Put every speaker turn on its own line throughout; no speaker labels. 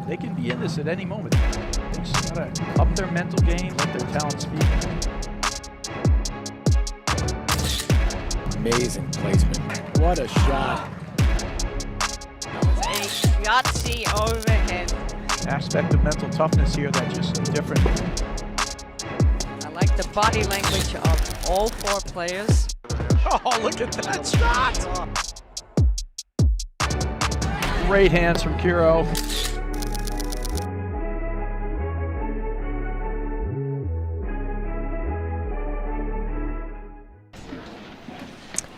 They can be in this at any moment. They just gotta up their mental game, let their talent speak.
Amazing placement. What a shot.
A Yahtzee overhead.
Aspect of mental toughness here that just different.
I like the body language of all four players.
Oh, look at that shot! Great hands from Kiro.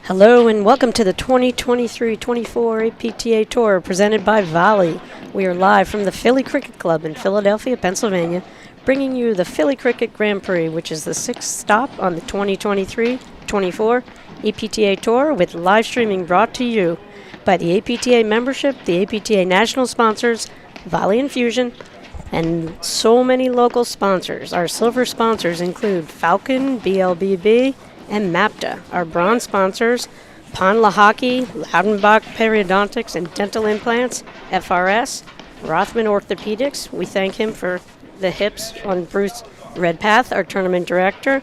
Hello and welcome to the 2023-24 APTA Tour presented by Volley. We are live from the Philly Cricket Club in Philadelphia, Pennsylvania, bringing you the Philly Cricket Grand Prix, which is the sixth stop on the 2023-24 APTA Tour, with live streaming brought to you by the APTA membership, the APTA national sponsors, Volley Infusion, and so many local sponsors. Our silver sponsors include Falcon, BLBB, and MAPTA. Our bronze sponsors, Pond La Hockey, Loudenbach Periodontics and Dental Implants, FRS, Rothman Orthopedics. We thank him for the hips on Bruce Redpath, our tournament director,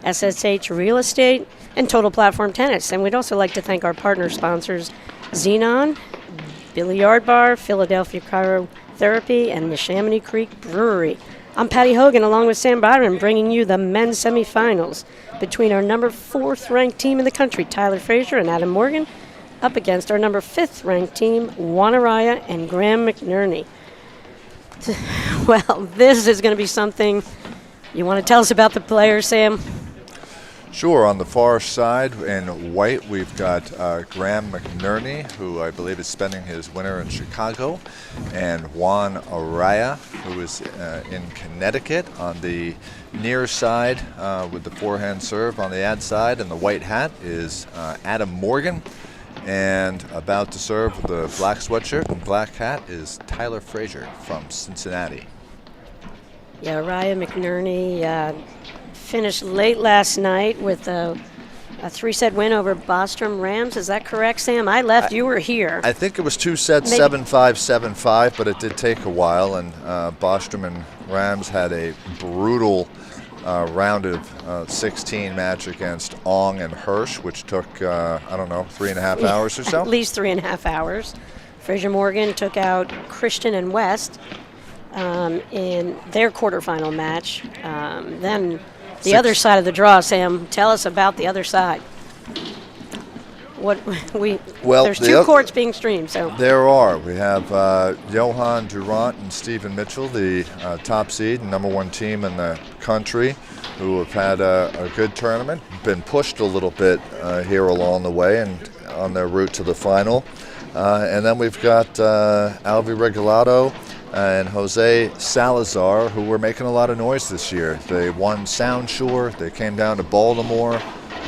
SSH Real Estate, and Total Platform Tennis. And we'd also like to thank our partner sponsors, Xenon, Billiard Bar, Philadelphia Cryotherapy, and the Chamonix Creek Brewery. I'm Patty Hogan, along with Sam Byron, bringing you the men's semifinals between our number 4th ranked team in the country, Tyler Fraser and Adam Morgan, up against our number 5th ranked team, Arraya and Graham McNerney. Well, this is going to be something. You want to tell us about the players, Sam?
Sure. On the far side in white, we've got Graham McNerney, who I believe is spending his winter in Chicago, and Juan Arraya, who is in Connecticut. On the near side with the forehand serve on the ad side and the white hat is Adam Morgan. And about to serve with the black sweatshirt and black hat is Tyler Fraser from Cincinnati.
Yeah, Arraya McNerney finished late last night with a 3-set win over Bostrom Rams. Is that correct, Sam? I left. You were here.
I think it was 2 sets, 7-5, 7-5, but it did take a while. And Bostrom and Rams had a brutal round of 16 match against Ong and Hirsch, which took, 3.5 hours or so?
At least 3.5 hours. Fraser Morgan took out Christian and West in their quarterfinal match. Then the other side of the draw, Sam, tell us about the other side. There's two courts being streamed, so
there are. We have Johan Durant and Stephen Mitchell, the top seed and number 1 team in the country, who have had a good tournament, been pushed a little bit here along the way and on their route to the final. And then we've got Alvi Regalado and Jose Salazar, who were making a lot of noise this year. They won Sound Shore. They came down to Baltimore,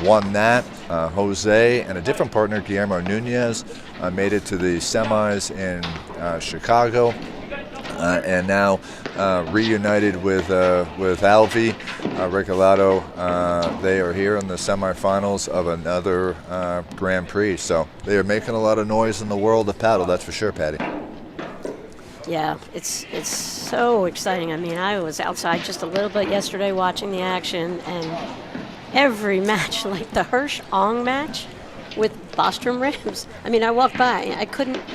won that. Jose and a different partner, Guillermo Nunez, made it to the semis in Chicago, and now reunited with Alvi Regalado. They are here in the semifinals of another Grand Prix. So they are making a lot of noise in the world of paddle, that's for sure, Patty.
yeah, it's so exciting. I mean, I was outside just a little bit yesterday watching the action, and every match, like the Hirsch-Ong match with Bostrom Rams. I mean, I walked by.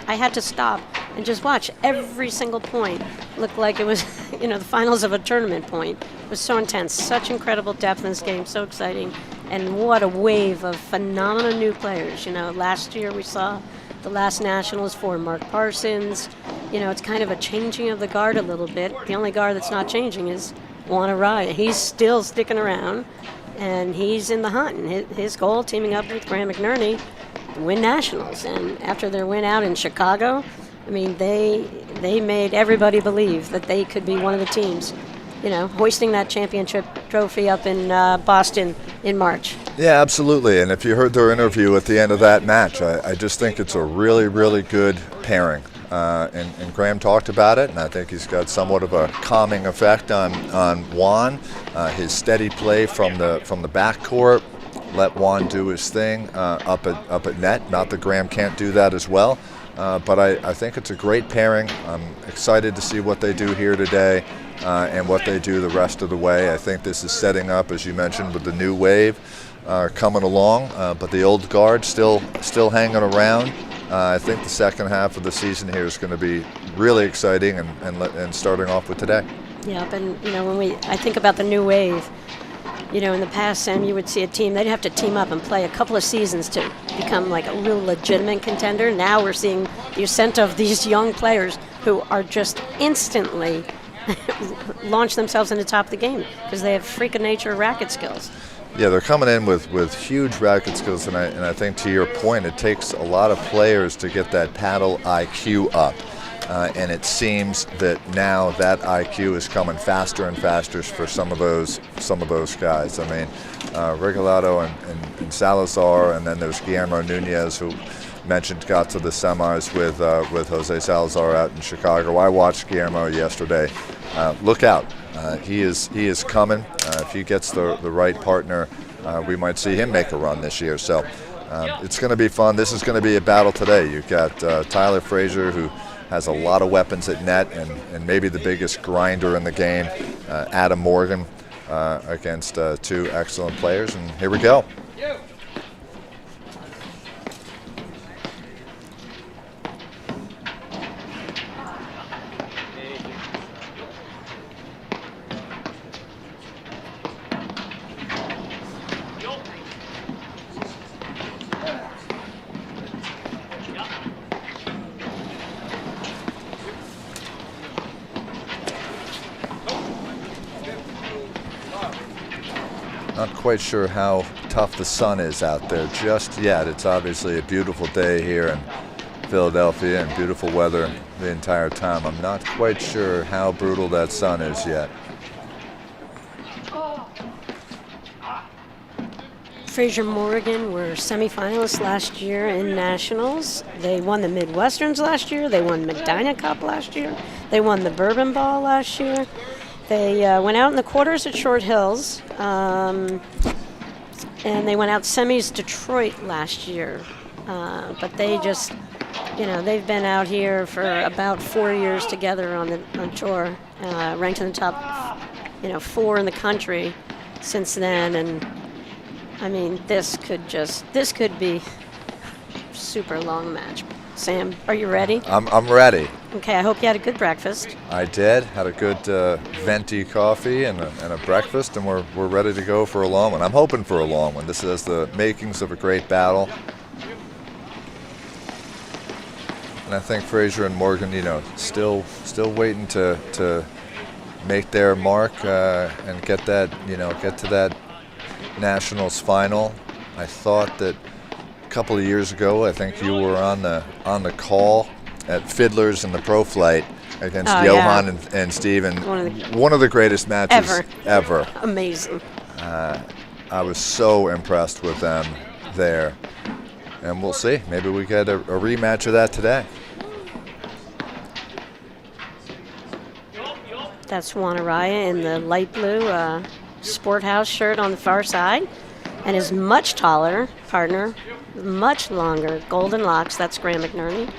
I had to stop and just watch. Every single point looked like it was, the finals of a tournament point. It was so intense. Such incredible depth in this game. So exciting. And what a wave of phenomenal new players. Last year we saw the last Nationals for Mark Parsons. It's kind of a changing of the guard a little bit. The only guard that's not changing is Juan Arraya. He's still sticking around. And he's in the hunt. And his goal, teaming up with Graham McNerney, to win Nationals. And after their win out in Chicago, I mean, they made everybody believe that they could be one of the teams, hoisting that championship trophy up in Boston in March.
Yeah, absolutely. And if you heard their interview at the end of that match, I just think it's a really, really good pairing. And Graham talked about it, and I think he's got somewhat of a calming effect on Juan. His steady play from the backcourt, let Juan do his thing up at net. Not that Graham can't do that as well, but I think it's a great pairing. I'm excited to see what they do here today and what they do the rest of the way. I think this is setting up, as you mentioned, with the new wave coming along, but the old guard still hanging around. I think the second half of the season here is going to be really exciting, and starting off with today.
Yep, and when I think about the new wave, in the past, Sam, you would see a team, they'd have to team up and play a couple of seasons to become like a real legitimate contender. Now we're seeing the ascent of these young players who are just instantly launch themselves in the top of the game because they have freak of nature racket skills.
Yeah, they're coming in with huge racket skills, and I think to your point, it takes a lot of players to get that paddle IQ up. And it seems that now that IQ is coming faster and faster for some of those guys. I mean, Regalado and Salazar, and then there's Guillermo Nunez, who mentioned got to the semis with Jose Salazar out in Chicago. I watched Guillermo yesterday. Look out. He is coming. If he gets the right partner, we might see him make a run this year. So it's going to be fun. This is going to be a battle today. You've got Tyler Fraser, who has a lot of weapons at net, and maybe the biggest grinder in the game, Adam Morgan, against two excellent players. And here we go. Not quite sure how tough the sun is out there just yet. It's obviously a beautiful day here in Philadelphia and beautiful weather the entire time. I'm not quite sure how brutal that sun is yet.
Fraser Morgan were semifinalists last year in Nationals. They won the Midwesterns last year. They won Medina Cup last year. They won the Bourbon Ball last year. They went out in the quarters at Short Hills, and they went out semis Detroit last year. But they just, they've been out here for about 4 years together on tour, ranked in the top, 4 in the country since then. And I mean, this could be a super long match. Sam, are you ready?
I'm ready.
Okay, I hope you had a good breakfast.
I did. Had a good venti coffee and a breakfast, and we're ready to go for a long one. I'm hoping for a long one. This has the makings of a great battle. And I think Fraser and Morgan, still waiting to make their mark and get to that Nationals final. I thought that a couple of years ago, I think you were on the call at Fiddlers in the Pro Flight against Johan and Steven. One of the greatest matches ever.
Amazing.
I was so impressed with them there. And we'll see. Maybe we get a rematch of that today.
That's Juan Arraya in the light blue Sport House shirt on the far side. And his much taller partner, much longer golden locks, that's Graham McNerney.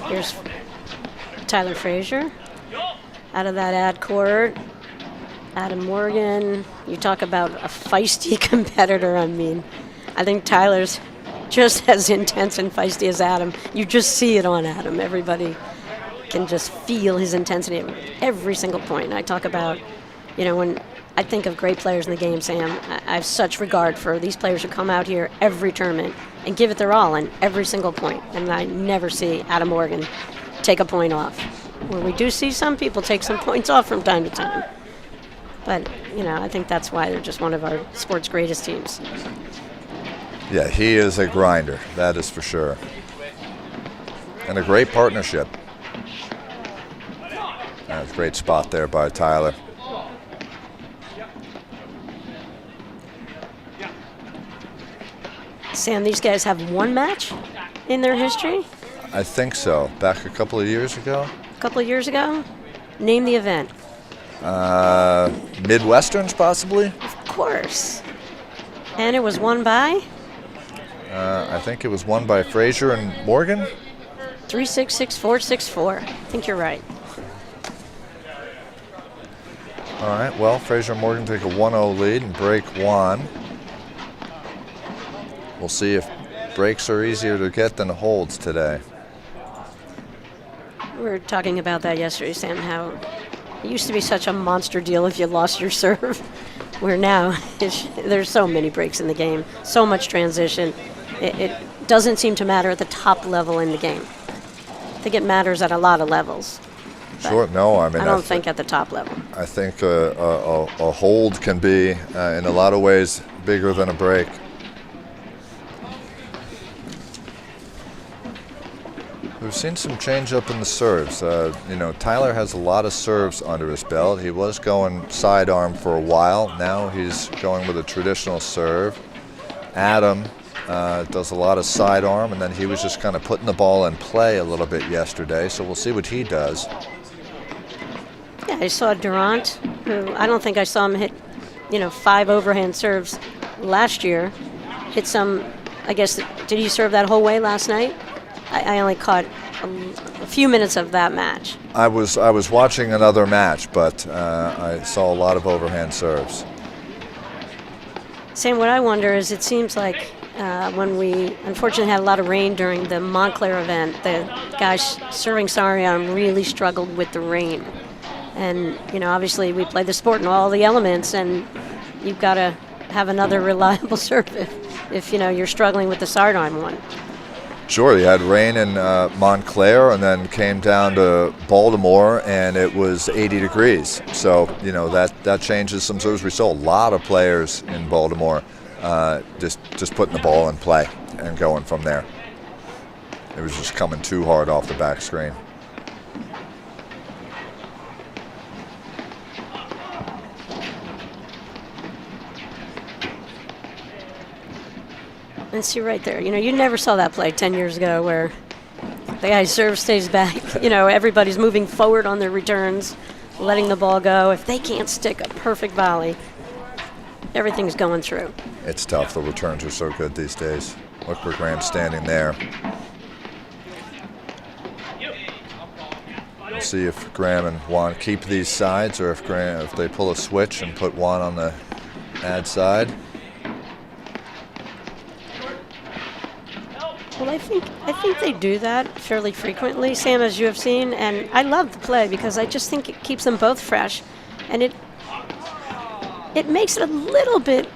Here's Tyler Fraser. Out of that ad court, Adam Morgan. You talk about a feisty competitor. I mean, I think Tyler's just as intense and feisty as Adam. You just see it on Adam. Everybody can just feel his intensity at every single point. And I talk about, when I think of great players in the game, Sam, I have such regard for these players who come out here every tournament and give it their all in every single point. And I never see Adam Morgan take a point off. Where we do see some people take some points off from time to time. But, I think that's why they're just one of our sport's greatest teams.
Yeah, he is a grinder, that is for sure. And a great partnership. That's a great spot there by Tyler.
Sam, these guys have one match in their history?
I think so. Back a couple of years ago.
A couple of years ago? Name the event.
Midwesterns, possibly?
Of course. And it was won by?
I think it was won by Fraser and Morgan.
3-6, 6-4, 6-4. I think you're right.
All right, well, Fraser and Morgan take a 1-0 lead and break one. We'll see if breaks are easier to get than holds today.
We were talking about that yesterday, Sam, how it used to be such a monster deal if you lost your serve, where now there's so many breaks in the game, so much transition. It doesn't seem to matter at the top level in the game. I think it matters at a lot of levels.
Sure, no, I mean,
I don't think at the top level.
I think a hold can be, in a lot of ways, bigger than a break. We've seen some change up in the serves. Tyler has a lot of serves under his belt. He was going sidearm for a while. Now he's going with a traditional serve. Adam does a lot of sidearm, and then he was just kind of putting the ball in play a little bit yesterday. So we'll see what he does.
Yeah, I saw Durant, who I don't think I saw him hit, 5 overhand serves last year. Hit some, I guess, did he serve that whole way last night? I only caught a few minutes of that match.
I was watching another match, but I saw a lot of overhand serves.
Sam, what I wonder is it seems like when we unfortunately had a lot of rain during the Montclair event, the guys serving sidearm really struggled with the rain. And, obviously we play the sport in all the elements, and you've got to have another reliable serve if you're struggling with the sidearm one.
Sure, you had rain in Montclair and then came down to Baltimore, and it was 80 degrees. So, that changes some serves. We saw a lot of players in Baltimore just putting the ball in play and going from there. It was just coming too hard off the back screen.
And see right there, you never saw that play 10 years ago where the guy's serve stays back. Everybody's moving forward on their returns, letting the ball go. If they can't stick a perfect volley, everything's going through.
It's tough. The returns are so good these days. Look where Graham's standing there. We'll see if Graham and Juan keep these sides, or if they pull a switch and put Juan on the ad side.
Well, I think they do that fairly frequently, Sam, as you have seen, and I love the play because I just think it keeps them both fresh, and it makes it a little bit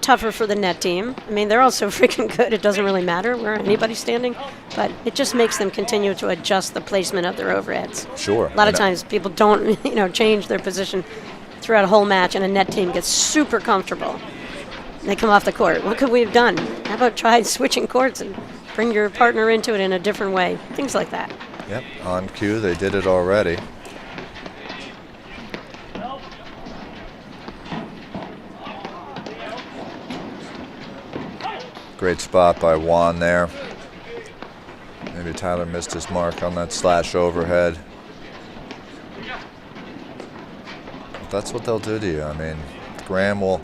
tougher for the net team. I mean, they're all so freaking good, it doesn't really matter where anybody's standing, but it just makes them continue to adjust the placement of their overheads.
Sure.
A lot of times people don't, change their position throughout a whole match, and a net team gets super comfortable. They come off the court. What could we have done? How about try switching courts and bring your partner into it in a different way? Things like that.
Yep, on cue, they did it already. Great spot by Juan there. Maybe Tyler missed his mark on that slash overhead. But that's what they'll do to you. I mean, Graham will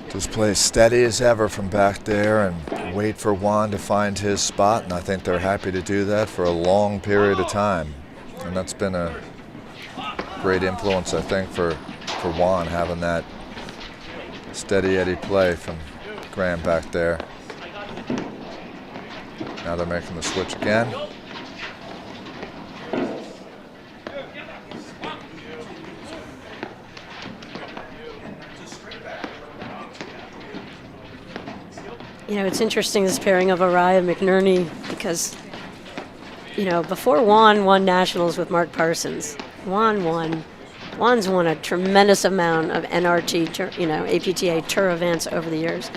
just play steady as ever from back there and wait for Juan to find his spot, and I think they're happy to do that for a long period of time. And that's been a great influence, I think, for Juan, having that steady Eddie play from Graham back there. Now they're making the switch again.
It's interesting, this pairing of Arraya and McNerney, because, before Juan won nationals with Mark Parsons, Juan's won a tremendous amount of NRT, APTA tour events over the years.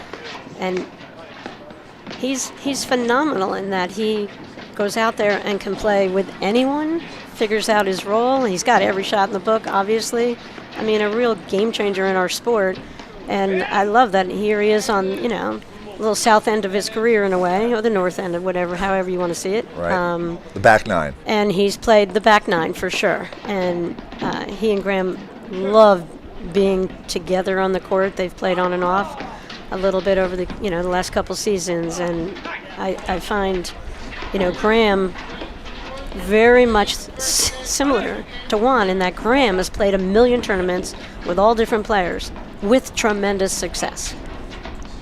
And he's phenomenal in that he goes out there and can play with anyone, figures out his role. He's got every shot in the book, obviously. I mean, a real game changer in our sport. And I love that here he is on, a little south end of his career in a way, or the north end, or whatever, however you want to see it.
Right. The back nine.
And he's played the back nine for sure. And he and Graham love being together on the court. They've played on and off. a little bit over the the last couple seasons, and I find Graham very much similar to Juan in that Graham has played a million tournaments with all different players with tremendous success.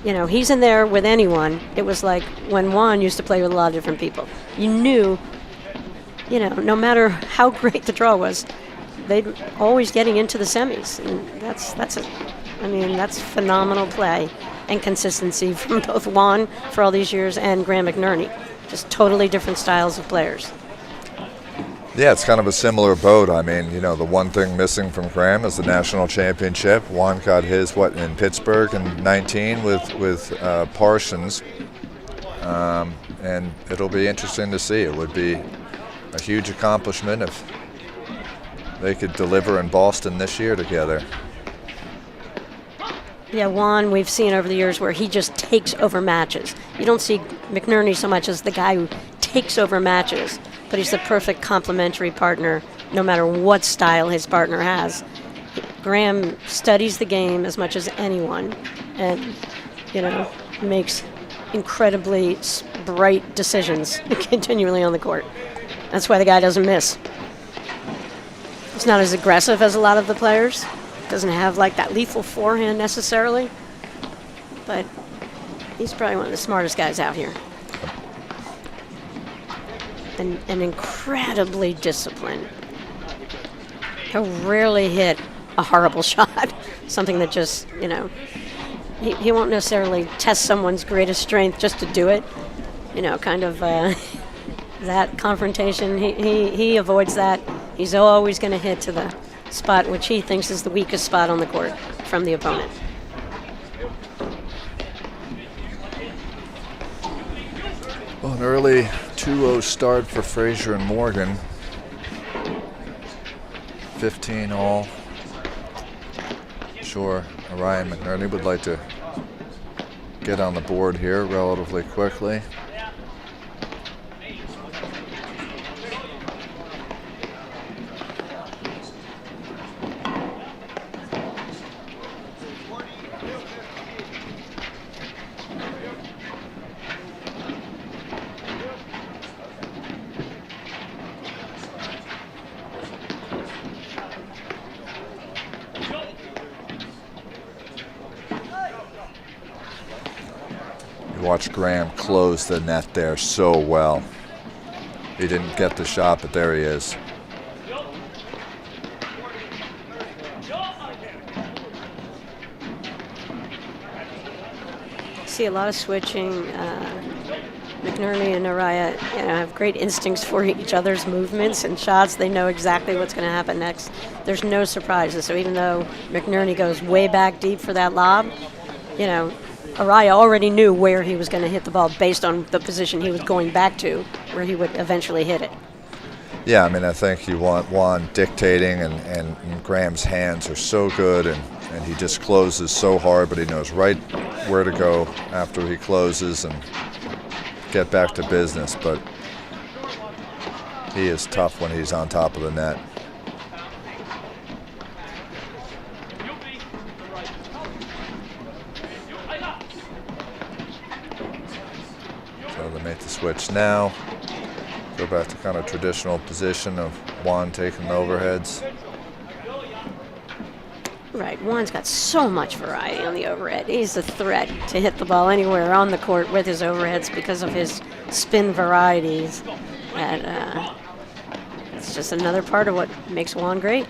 He's in there with anyone. It was like when Juan used to play with a lot of different people. You knew, no matter how great the draw was, they'd always getting into the semis. And that's phenomenal play and consistency from both Juan for all these years and Graham McNerney. Just totally different styles of players.
Yeah, it's kind of a similar boat. I mean, the one thing missing from Graham is the national championship. Juan got his, in Pittsburgh in 19 with Parsons. And it'll be interesting to see. It would be a huge accomplishment if they could deliver in Boston this year together.
Yeah, Juan, we've seen over the years where he just takes over matches. You don't see McNerney so much as the guy who takes over matches, but he's the perfect complementary partner no matter what style his partner has. Graham studies the game as much as anyone and, makes incredibly bright decisions continually on the court. That's why the guy doesn't miss. He's not as aggressive as a lot of the players. Doesn't have that lethal forehand necessarily, but he's probably one of the smartest guys out here. And incredibly disciplined. He'll rarely hit a horrible shot, something that just, he won't necessarily test someone's greatest strength just to do it. That confrontation, he avoids that. He's always going to hit to the spot which he thinks is the weakest spot on the court from the opponent.
Well, an early 2-0 start for Fraser and Morgan. 15 all. Sure, Arraya and McNerney would like to get on the board here relatively quickly. Watch Graham close the net there so well. He didn't get the shot, but there he is.
See a lot of switching. McNerney and Arraya, have great instincts for each other's movements and shots. They know exactly what's going to happen next. There's no surprises. So even though McNerney goes way back deep for that lob, Arraya already knew where he was going to hit the ball based on the position he was going back to, where he would eventually hit it.
Yeah, I think you want Juan dictating, and Graham's hands are so good, and he just closes so hard, but he knows right where to go after he closes and get back to business. But he is tough when he's on top of the net. So they make the switch now. Go back to kind of traditional position of Juan taking the overheads.
Right, Juan's got so much variety on the overhead. He's a threat to hit the ball anywhere on the court with his overheads because of his spin varieties. And it's just another part of what makes Juan great.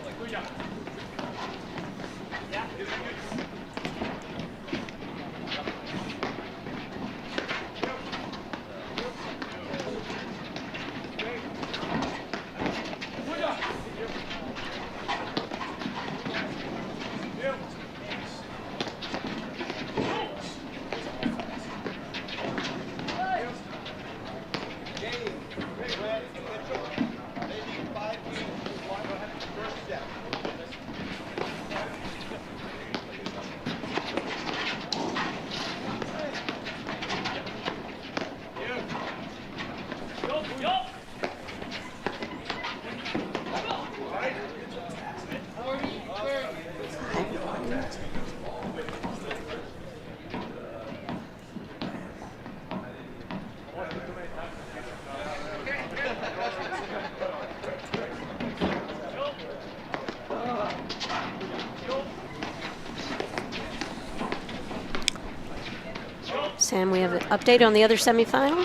And we have an update on the other semifinal.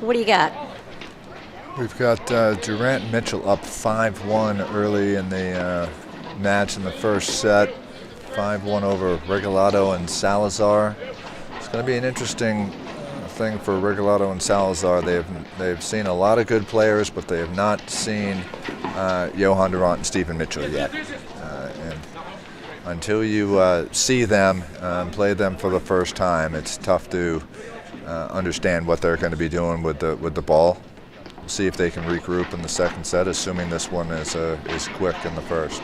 What do you got?
We've got Durant and Mitchell up 5-1 early in the match in the first set. 5-1 over Regalado and Salazar. It's going to be an interesting thing for Regalado and Salazar. They've seen a lot of good players, but they have not seen Johan Durant and Stephen Mitchell yet. And until you see them play them for the first time, it's tough to understand what they're going to be doing with the ball. We'll see if they can regroup in the second set, assuming this one is quick in the first.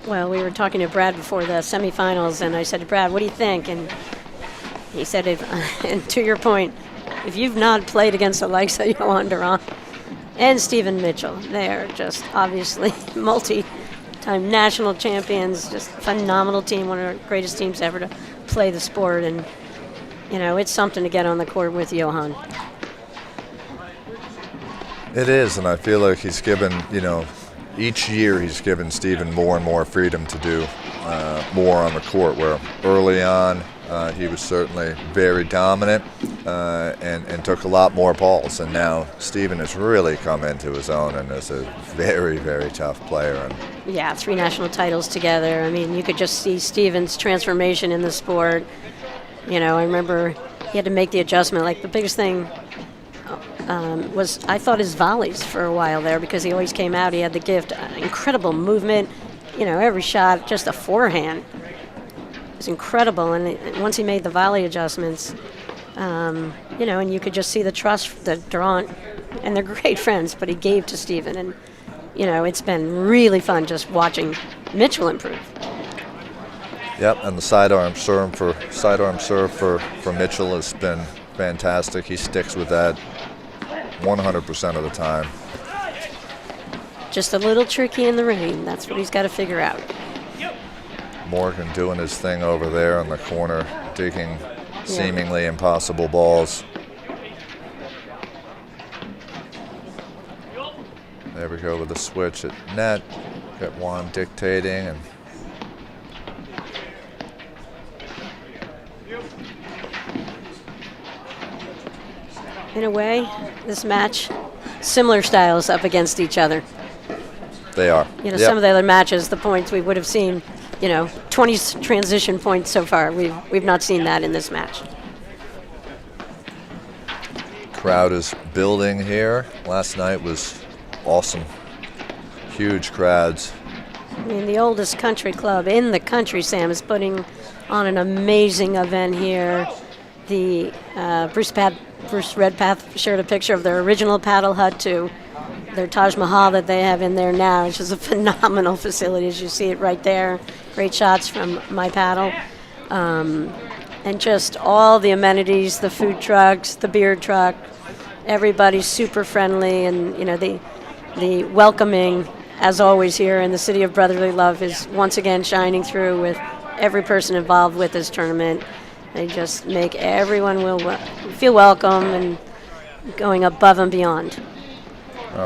Well, we were talking to Brad before the semifinals, and I said to Brad, what do you think? And he said, and to your point, if you've not played against the likes of Johan Durant and Stephen Mitchell, they're just obviously multi-time national champions, just phenomenal team, one of the greatest teams ever to play the sport. And, you know, it's something to get on the court with Johan.
It is, and I feel like he's given, each year he's given Stephen more and more freedom to do more on the court, where early on he was certainly very dominant and took a lot more balls, and now Stephen has really come into his own and is a very, very tough player. And
yeah, 3 national titles together. I mean, you could just see Stephen's transformation in the sport. I remember he had to make the adjustment. Like, the biggest thing was, I thought, his volleys for a while there, because he always came out. He had the gift, incredible movement, every shot, just a forehand. It was incredible. And once he made the volley adjustments, and you could just see the trust that Durant, and they're great friends, but he gave to Stephen. And, it's been really fun just watching Mitchell improve.
Yep, and the sidearm serve for Mitchell has been fantastic. He sticks with that 100% of the time.
Just a little tricky in the rain. That's what he's got to figure out.
Morgan doing his thing over there in the corner, digging seemingly impossible balls. There we go with the switch at net. Got Juan dictating, and
in a way, this match, similar styles up against each other.
They are.
Some of the other matches, the points we would have seen, 20 transition points so far. We've not seen that in this match.
Crowd is building here. Last night was awesome. Huge crowds.
I mean, the oldest country club in the country, Sam, is putting on an amazing event here. The Bruce Redpath shared a picture of their original paddle hut to their Taj Mahal that they have in there now, which is a phenomenal facility, as you see it right there. Great shots from my paddle. And just all the amenities, the food trucks, the beer truck, everybody's super friendly, and the welcoming, as always here in the city of brotherly love, is once again shining through with every person involved with this tournament. They just make everyone feel welcome and going above and beyond.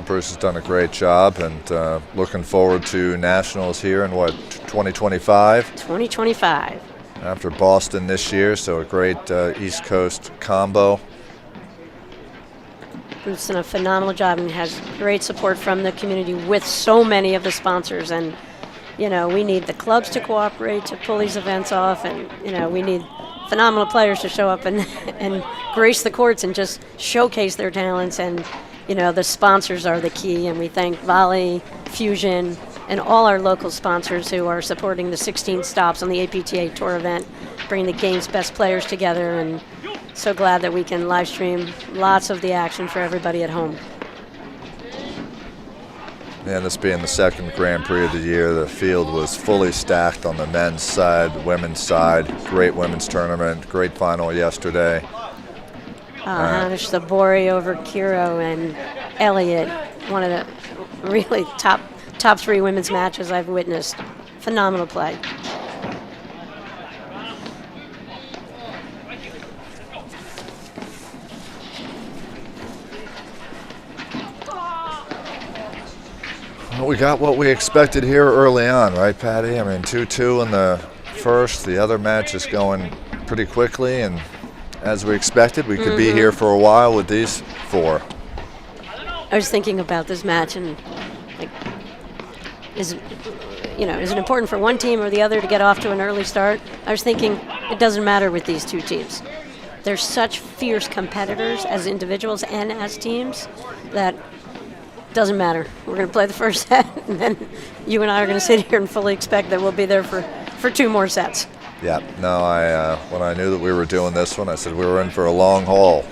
Bruce has done a great job, and looking forward to nationals here in 2025?
2025.
After Boston this year, so a great East Coast combo.
Bruce's done a phenomenal job and has great support from the community with so many of the sponsors. And, we need the clubs to cooperate to pull these events off, and, we need phenomenal players to show up and grace the courts and just showcase their talents. And, the sponsors are the key, and we thank Volley, Fusion, and all our local sponsors who are supporting the 16 stops on the APTA Tour event, bringing the game's best players together, and so glad that we can live stream lots of the action for everybody at home.
And this being the second Grand Prix of the year, the field was fully stacked on the men's side, the women's side. Great women's tournament, great final yesterday.
Hanish Sabori over Kiro and Elliott, one of the really top 3 women's matches I've witnessed. Phenomenal play.
Well, we got what we expected here early on, right, Patty? I mean, 2-2 in the first. The other match is going pretty quickly, and as we expected. We could be here for a while with these four.
I was thinking about this match and like, is it important for one team or the other to get off to an early start? I was thinking it doesn't matter with these two teams. They're such fierce competitors as individuals and as teams that doesn't matter. We're going to play the first set, and then you and I are going to sit here and fully expect that we'll be there for 2 more sets.
Yeah, no, when I knew that we were doing this one, I said we were in for a long haul.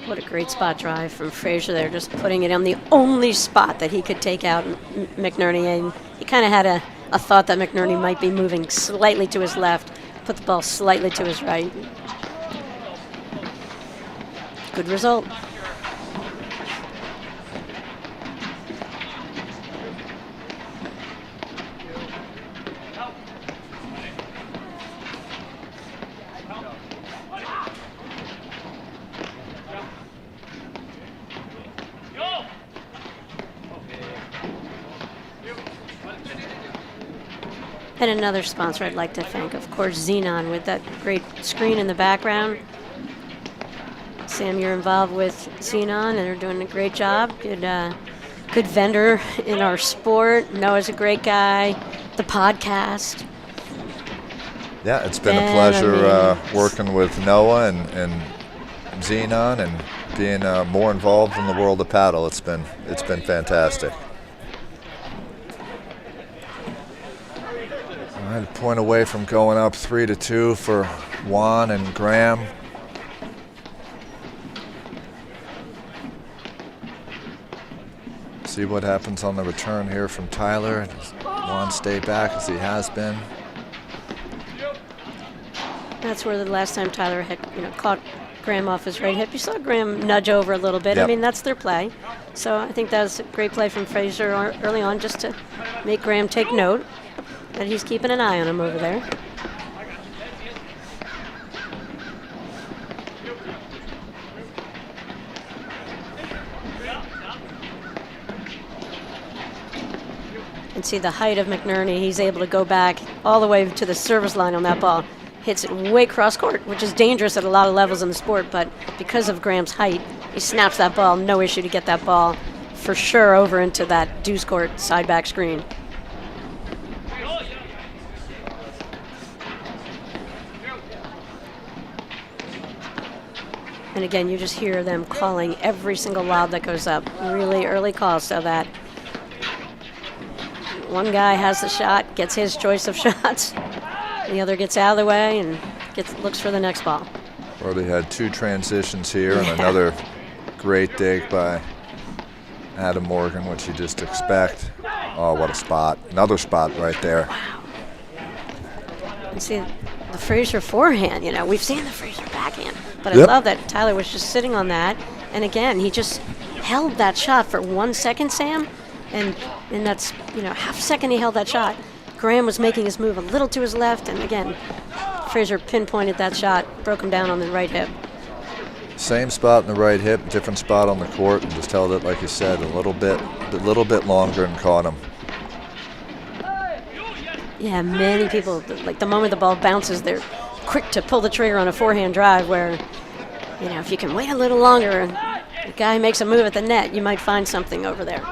What a great spot drive from Fraser there, just putting it on the only spot that he could take out McNerney. And he kind of had a thought that McNerney might be moving slightly to his left, put the ball slightly to his right. Good result. And another sponsor I'd like to thank, of course, Xenon, with that great screen in the background. Sam, you're involved with Xenon, and they're doing a great job. Good vendor in our sport. Noah's a great guy. The podcast.
Yeah, it's been a pleasure working with Noah and Xenon and being more involved in the world of paddle. It's been fantastic. I had a point away from going up 3-2 for Juan and Graham. See what happens on the return here from Tyler. Does Juan stay back as he has been?
That's where the last time Tyler had caught Graham off his right hip. You saw Graham nudge over a little bit.
Yep.
I mean, that's their play. So I think that was a great play from Fraser early on, just to make Graham take note that he's keeping an eye on him over there. And see the height of McNerney. He's able to go back all the way to the service line on that ball. Hits it way cross court, which is dangerous at a lot of levels in the sport, but because of Graham's height, he snaps that ball. No issue to get that ball for sure over into that deuce court side back screen. And again, you just hear them calling every single lob that goes up. Really early calls, so that one guy has the shot, gets his choice of shots. The other gets out of the way and looks for the next ball.
Already had 2 transitions here and another great dig by Adam Morgan, which you just expect. Oh, what a spot. Another spot right there.
Wow. And see, the Fraser forehand, we've seen the Fraser backhand. But I love that Tyler was just sitting on that. And again, he just held that shot for 1 second, Sam. And that's, half a second he held that shot. Graham was making his move a little to his left. And again, Fraser pinpointed that shot, broke him down on the right hip.
Same spot in the right hip, different spot on the court, and just held it, like you said, a little bit longer and caught him.
Yeah, many people, like the moment the ball bounces, they're quick to pull the trigger on a forehand drive where, if you can wait a little longer and the guy makes a move at the net, you might find something over there.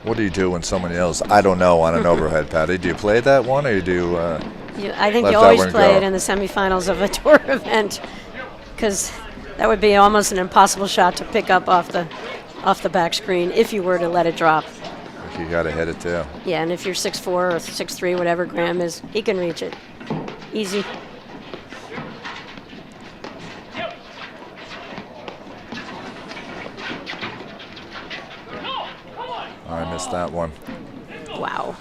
What do you do when someone yells, "I don't know," on an overhead, Patty? Do you play that one, or you do
I think
let
you
that
always
one
play
go?
it in the semifinals of a tour event, because that would be almost an impossible shot to pick up off the back screen if you were to let it drop.
You got to hit it too.
Yeah, and if you're 6'4" or 6'3", whatever Graham is, he can reach it. Easy.
I missed that one.
Wow.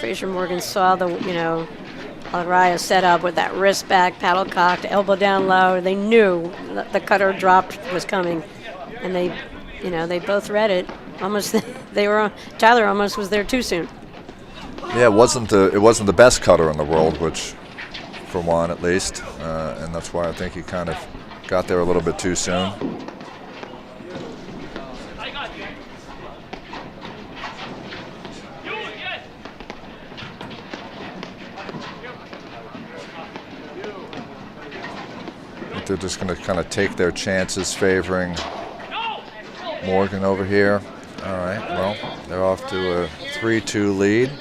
Fraser Morgan saw the, Arraya set up with that wrist back, paddle cocked, elbow down low. They knew that the cutter dropped was coming, and they both read it. Almost, Tyler almost was there too soon.
Yeah, it wasn't the best cutter in the world, which, for Juan at least, and that's why I think he kind of got there a little bit too soon. They're just going to kind of take their chances favoring Morgan over here. All right, well, they're off to a 3-2 lead.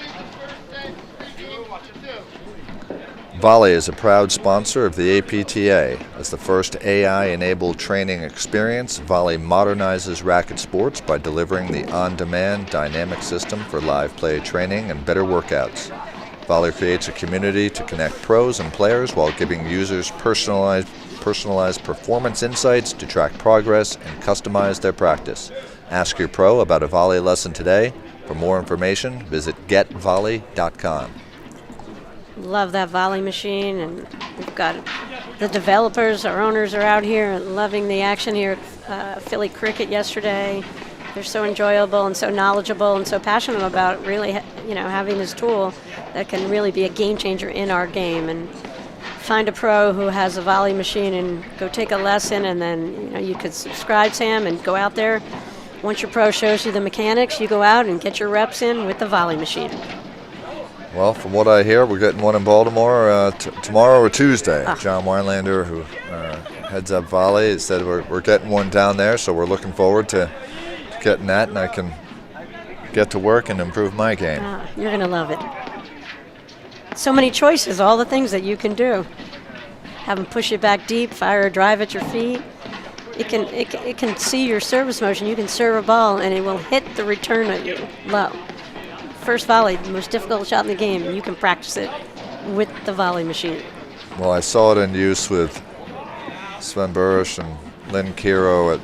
Volley is a proud sponsor of the APTA. As the first AI-enabled training experience, Volley modernizes racket sports by delivering the on-demand dynamic system for live play training and better workouts. Volley creates a community to connect pros and players while giving users personalized performance insights to track progress and customize their practice. Ask your pro about a volley lesson today. For more information, visit getvolley.com.
Love that volley machine, and we've got the developers, our owners are out here and loving the action here at Philly Cricket yesterday. They're so enjoyable and so knowledgeable and so passionate about really, having this tool that can really be a game changer in our game. And find a pro who has a volley machine and go take a lesson, and then you could subscribe to him and go out there. Once your pro shows you the mechanics, you go out and get your reps in with the volley machine.
Well, from what I hear, we're getting one in Baltimore tomorrow or Tuesday. John Weinlander, who heads up volley, said we're getting one down there, so we're looking forward to getting that, and I can get to work and improve my game.
You're going to love it. So many choices, all the things that you can do. Have them push it back deep, fire a drive at your feet. It can see your service motion. You can serve a ball, and it will hit the return at you low. First volley, the most difficult shot in the game, and you can practice it with the volley machine.
Well, I saw it in use with Sven Burish and Lynn Kiro at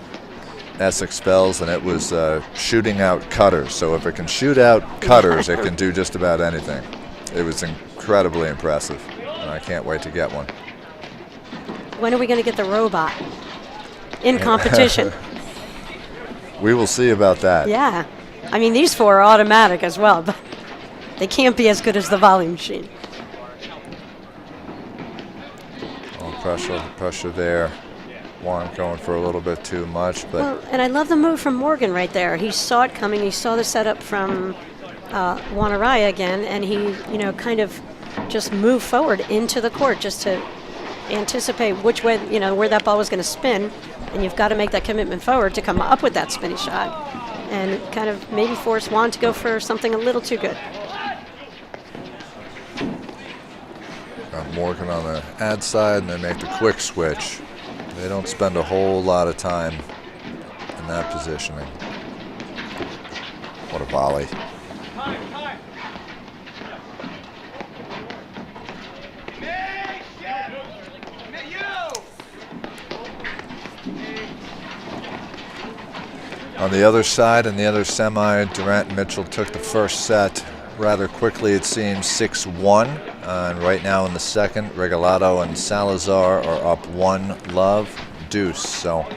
Essex Fells, and it was shooting out cutters. So if it can shoot out cutters, it can do just about anything. It was incredibly impressive, and I can't wait to get one.
When are we going to get the robot in competition?
We will see about that.
Yeah. I mean, these four are automatic as well, but they can't be as good as the volley machine.
Oh, pressure there. Juan going for a little bit too much, but.
Well, and I love the move from Morgan right there. He saw it coming. He saw the setup from Juan Arraya again, and he, kind of just moved forward into the court just to anticipate which way, where that ball was going to spin, and you've got to make that commitment forward to come up with that spinny shot, and kind of maybe force Juan to go for something a little too good.
Got Morgan on the ad side, and they make the quick switch. They don't spend a whole lot of time in that positioning. What a volley. On the other side, in the other semi, Durant and Mitchell took the first set rather quickly, it seems, 6-1. And right now in the second, Regalado and Salazar are up 1-love, deuce. So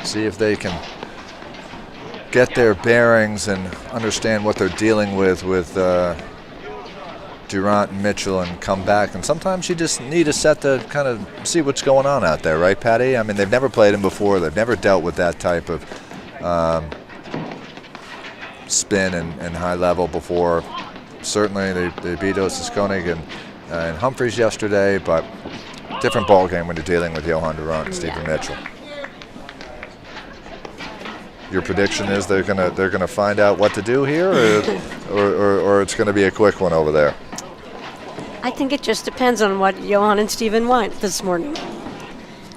see if they can get their bearings and understand what they're dealing with Durant and Mitchell and come back. And sometimes you just need a set to kind of see what's going on out there, right, Patty? I mean, they've never played him before. They've never dealt with that type of spin and high level before. Certainly they beat Koenig and Humphreys yesterday, but different ball game when you're dealing with Johan Durant and Stephen Mitchell. Your prediction is they're gonna find out what to do here, or it's gonna be a quick one over there?
I think it just depends on what Johan and Stephen want this morning.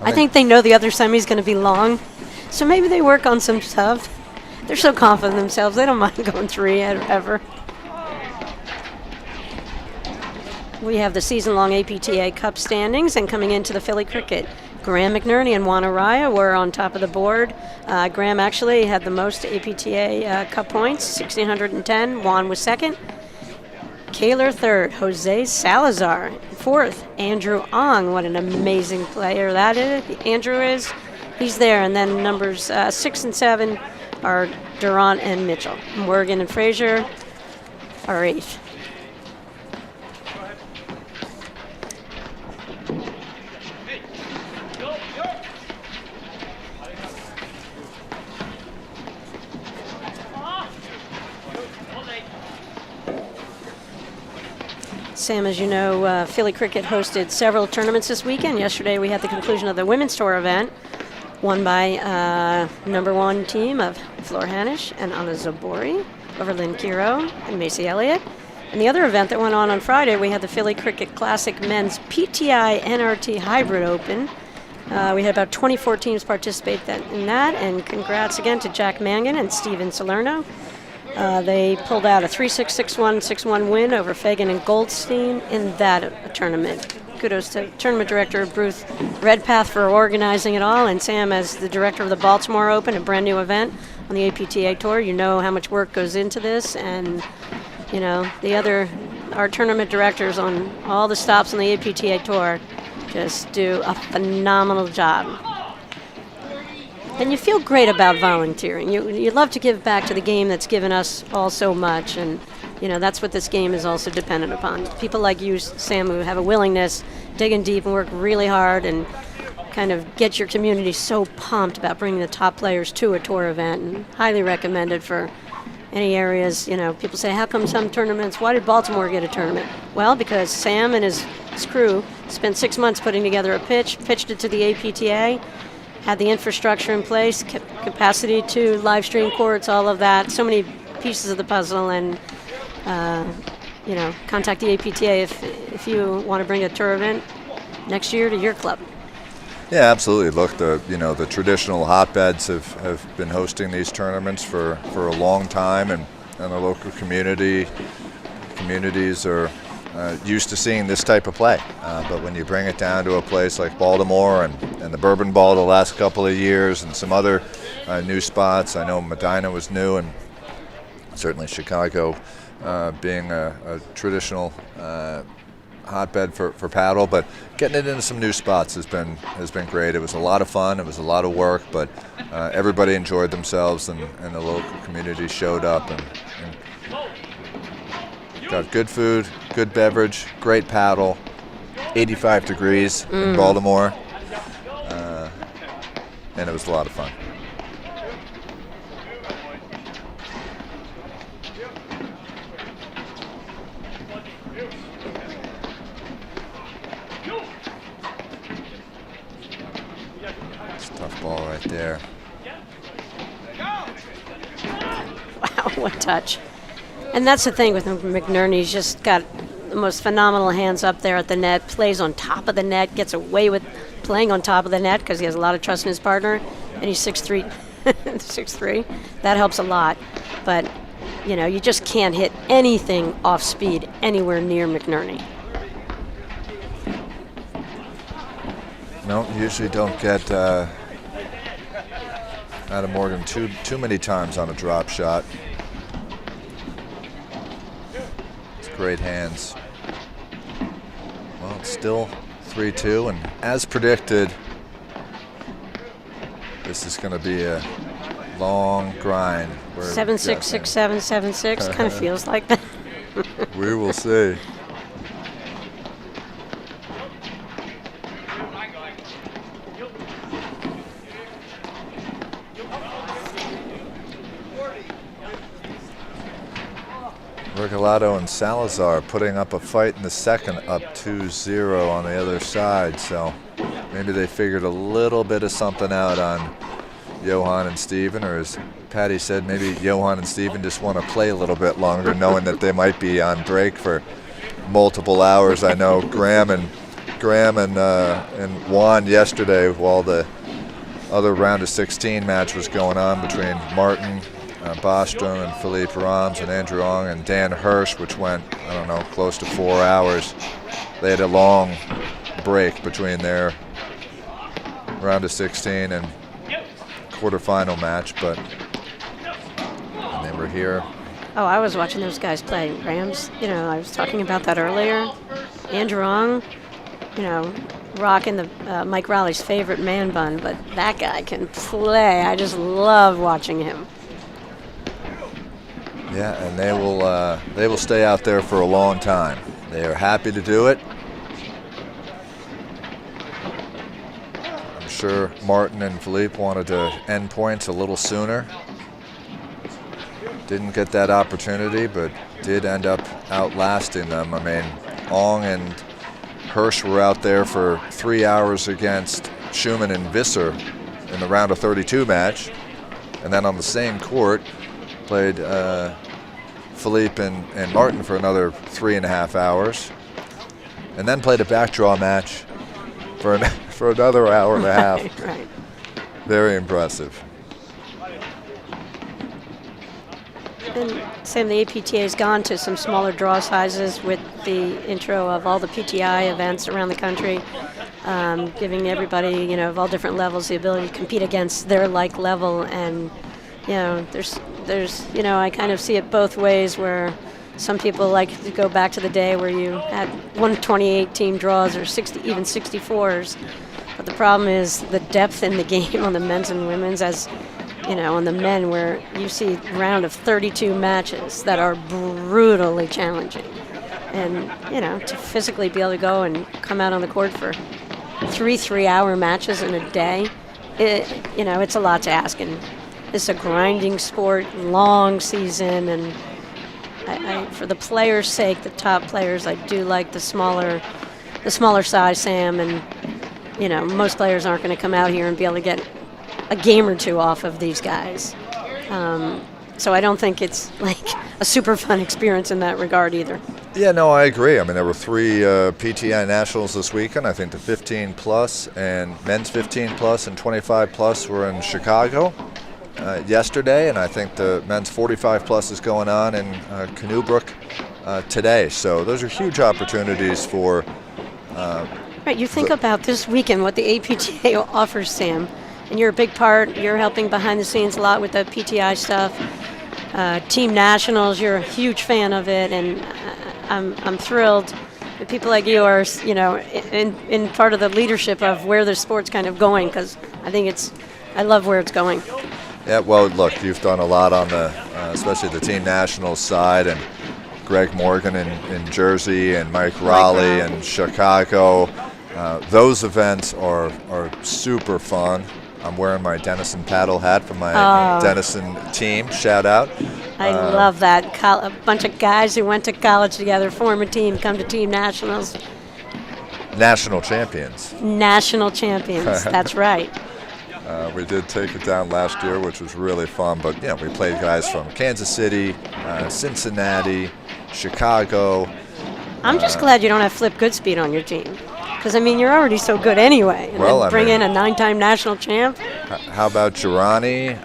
I think they know the other semi is going to be long, so maybe they work on some stuff. They're so confident in themselves, they don't mind going 3 ever. We have the season-long APTA Cup standings, and coming into the Philly Cricket, Graham McNerney and Juan Arraya were on top of the board. Graham actually had the most APTA Cup points, 1,610. Juan was second. Kaler third. Jose Salazar fourth. Andrew Ong, what an amazing player that is. Andrew is. He's there. And then numbers 6 and 7, are Durant and Mitchell. Morgan and Fraser are 8th. Sam, as you know, Philly Cricket hosted several tournaments this weekend. Yesterday we had the conclusion of the Women's Tour event, won by #1 team of Flor Hanish and Anna Zabori over Lynn Kiro and Macy Elliott. And the other event that went on Friday, we had the Philly Cricket Classic Men's PTI NRT Hybrid Open. We had about 24 teams participate in that, and congrats again to Jack Mangan and Steven Salerno. They pulled out a 3-6, 6-1, 6-1 win over Fagan and Goldstein in that tournament. Kudos to tournament director Bruce Redpath for organizing it all, and Sam, as the director of the Baltimore Open, a brand new event on the APTA Tour, you know how much work goes into this, and you know our tournament directors on all the stops on the APTA Tour just do a phenomenal job. And you feel great about volunteering. You love to give back to the game that's given us all so much, and you know that's what this game is also dependent upon. People like you, Sam, who have a willingness, digging deep and work really hard and kind of get your community so pumped about bringing the top players to a tour event, and highly recommended for any areas. You know, people say, how come some tournaments, why did Baltimore get a tournament? Well, because Sam and his crew spent 6 months putting together a pitched it to the APTA, had the infrastructure in place, capacity to live stream courts, all of that, so many pieces of the puzzle, and you know, contact the APTA if you want to bring a tour event next year to your club.
Yeah, absolutely. Look, the traditional hotbeds have been hosting these tournaments for a long time, and the local communities are used to seeing this type of play. But when you bring it down to a place like Baltimore and the Bourbon Ball the last couple of years and some other new spots, I know Medina was new, and certainly Chicago being a traditional hotbed for paddle, but getting it into some new spots has been great. It was a lot of fun. It was a lot of work, but everybody enjoyed themselves, and the local community showed up and got good food, good beverage, great paddle, 85 degrees in Baltimore, and it was a lot of fun. It's a tough ball right there.
Wow, what touch. And that's the thing with McNerney. He's just got the most phenomenal hands up there at the net, plays on top of the net, gets away with playing on top of the net because he has a lot of trust in his partner, and he's 6'3", 6'3". That helps a lot. But, you know, you just can't hit anything off speed anywhere near McNerney.
No, usually don't get Adam Morgan too many times on a drop shot. Great hands. Well, it's still 3-2, and as predicted, this is going to be a long grind.
7-6, 6-7, 7-6. Kind of feels like that.
We will see. Regalado and Salazar putting up a fight in the second, up 2-0 on the other side. So maybe they figured a little bit of something out on Johan and Steven, or as Patty said, maybe Johan and Steven just want to play a little bit longer, knowing that they might be on break for multiple hours. I know Graham and Juan yesterday, while the other round of 16 match was going on between Martin Bostrom and Philippe Rams and Andrew Ong and Dan Hirsch, which went, I don't know, close to 4 hours. They had a long break between their round of 16 and quarterfinal match, but and they were here.
Oh, I was watching those guys play. Rams, you know, I was talking about that earlier. Andrew Ong, you know, rocking the Mike Rowley's favorite man bun, but that guy can play. I just love watching him.
Yeah, and they will stay out there for a long time. They are happy to do it. I'm sure Martin and Philippe wanted to end points a little sooner. Didn't get that opportunity, but did end up outlasting them. I mean, Ong and Hirsch were out there for 3 hours against Schumann and Visser in the round of 32 match. And then on the same court, played Philippe and Martin for another 3.5 hours. And then played a backdraw match for another hour and a half.
Right.
Very impressive.
And Sam, the APTA has gone to some smaller draw sizes with the intro of all the PTI events around the country, giving everybody, of all different levels the ability to compete against their like level. And, there's, I kind of see it both ways, where some people like to go back to the day where you had 128 team draws or 60, even 64s. But the problem is the depth in the game on the men's and women's, as on the men, where you see a round of 32 matches that are brutally challenging. And, to physically be able to go and come out on the court for 3-hour matches in a day, it's a lot to ask. And it's a grinding sport, long season, and I, for the players' sake, the top players, I do like the smaller size, Sam, and, most players aren't going to come out here and be able to get a game or two off of these guys. So I don't think it's like a super fun experience in that regard either.
Yeah, no, I agree. I mean, there were 3 PTI Nationals this weekend. I think the 15 plus and men's 15 plus and 25 plus were in Chicago yesterday, and I think the men's 45 plus is going on in Canoebrook today. So those are huge opportunities for.
Right, you think about this weekend, what the APTA offers, Sam. And you're a big part. You're helping behind the scenes a lot with the PTI stuff. Team Nationals, you're a huge fan of it, and I'm thrilled that people like you are, in part of the leadership of where the sport's kind of going, because I love where it's going.
Yeah, well, look, you've done a lot on the, especially the Team Nationals side, and Greg Morgan in Jersey, and Mike Raleigh in Chicago. Those events are super fun. I'm wearing my Denison paddle hat from my Denison team. Shout out.
I love that. A bunch of guys who went to college together, form a team, come to Team Nationals.
National champions.
National champions, that's right.
We did take it down last year, which was really fun. But, we played guys from Kansas City, Cincinnati, Chicago.
I'm just glad you don't have Flip Goodspeed on your team. Because, you're already so good anyway. And
well,
then bring in a 9-time national champ.
How about Girani,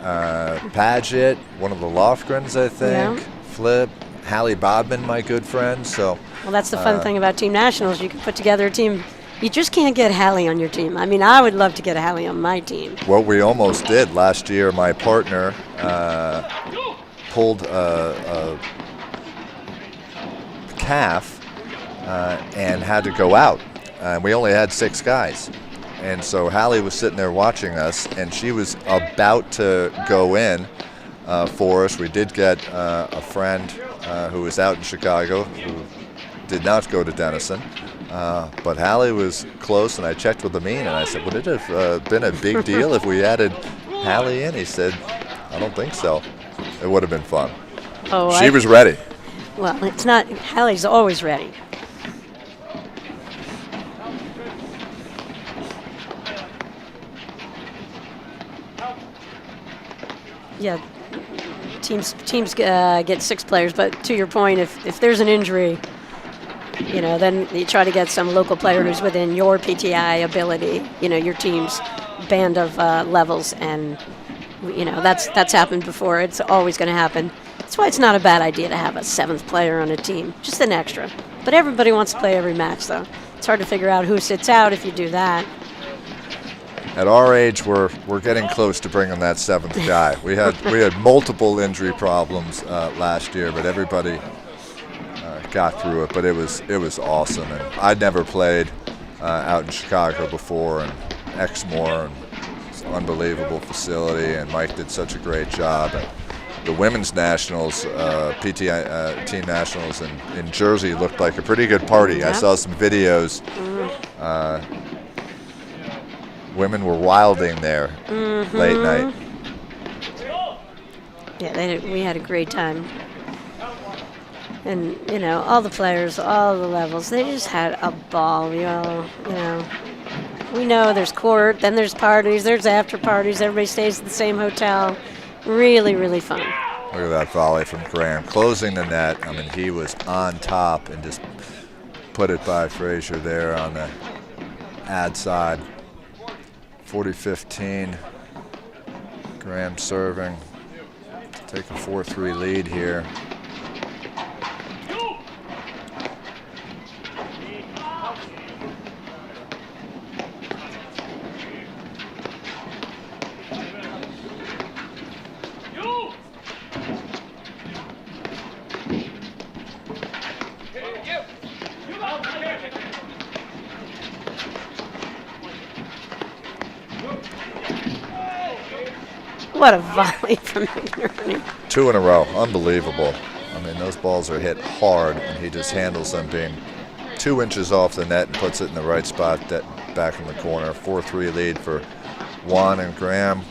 Paget, one of the Lofgrens, I think.
Yeah.
Flip, Hallie Bodman, my good friend. So.
Well, that's the fun thing about Team Nationals. You can put together a team. You just can't get Hallie on your team. I would love to get Hallie on my team.
What we almost did last year, my partner pulled a calf and had to go out. We only had 6 guys. And so Hallie was sitting there watching us, and she was about to go in for us. We did get a friend who was out in Chicago who did not go to Denison. But Hallie was close, and I checked with Amin, and I said, would it have been a big deal if we added Hallie in? He said, I don't think so. It would have been fun. She was ready.
Well, it's not. Hallie's always ready. Yeah, teams get 6 players, but to your point, if there's an injury, then you try to get some local player who's within your PTI ability, your team's band of levels, and that's happened before. It's always going to happen. That's why it's not a bad idea to have a 7th player on a team, just an extra. But everybody wants to play every match, though. It's hard to figure out who sits out if you do that.
At our age, we're getting close to bringing that 7th guy. We had multiple injury problems last year, but everybody got through it. But it was awesome, and I'd never played out in Chicago before, and Exmoor, and it's an unbelievable facility, and Mike did such a great job. And the women's nationals, PTA team nationals in Jersey looked like a pretty good party.
Yep.
I saw some videos. Women were wilding there late night.
Yeah, we had a great time. And, you know, all the players, all the levels, they just had a ball. We all, you know, we know there's court, then there's parties, there's after parties. Everybody stays at the same hotel. Really, really fun.
Look at that volley from Graham. Closing the net. I mean, he was on top and just put it by Fraser there on the ad side. 40-15. Graham serving. Take a 4-3 lead here.
What a volley from McNerney.
2 in a row. Unbelievable. I mean, those balls are hit hard, and he just handles them being 2 inches off the net and puts it in the right spot back in the corner. 4-3 lead for Juan and Graham.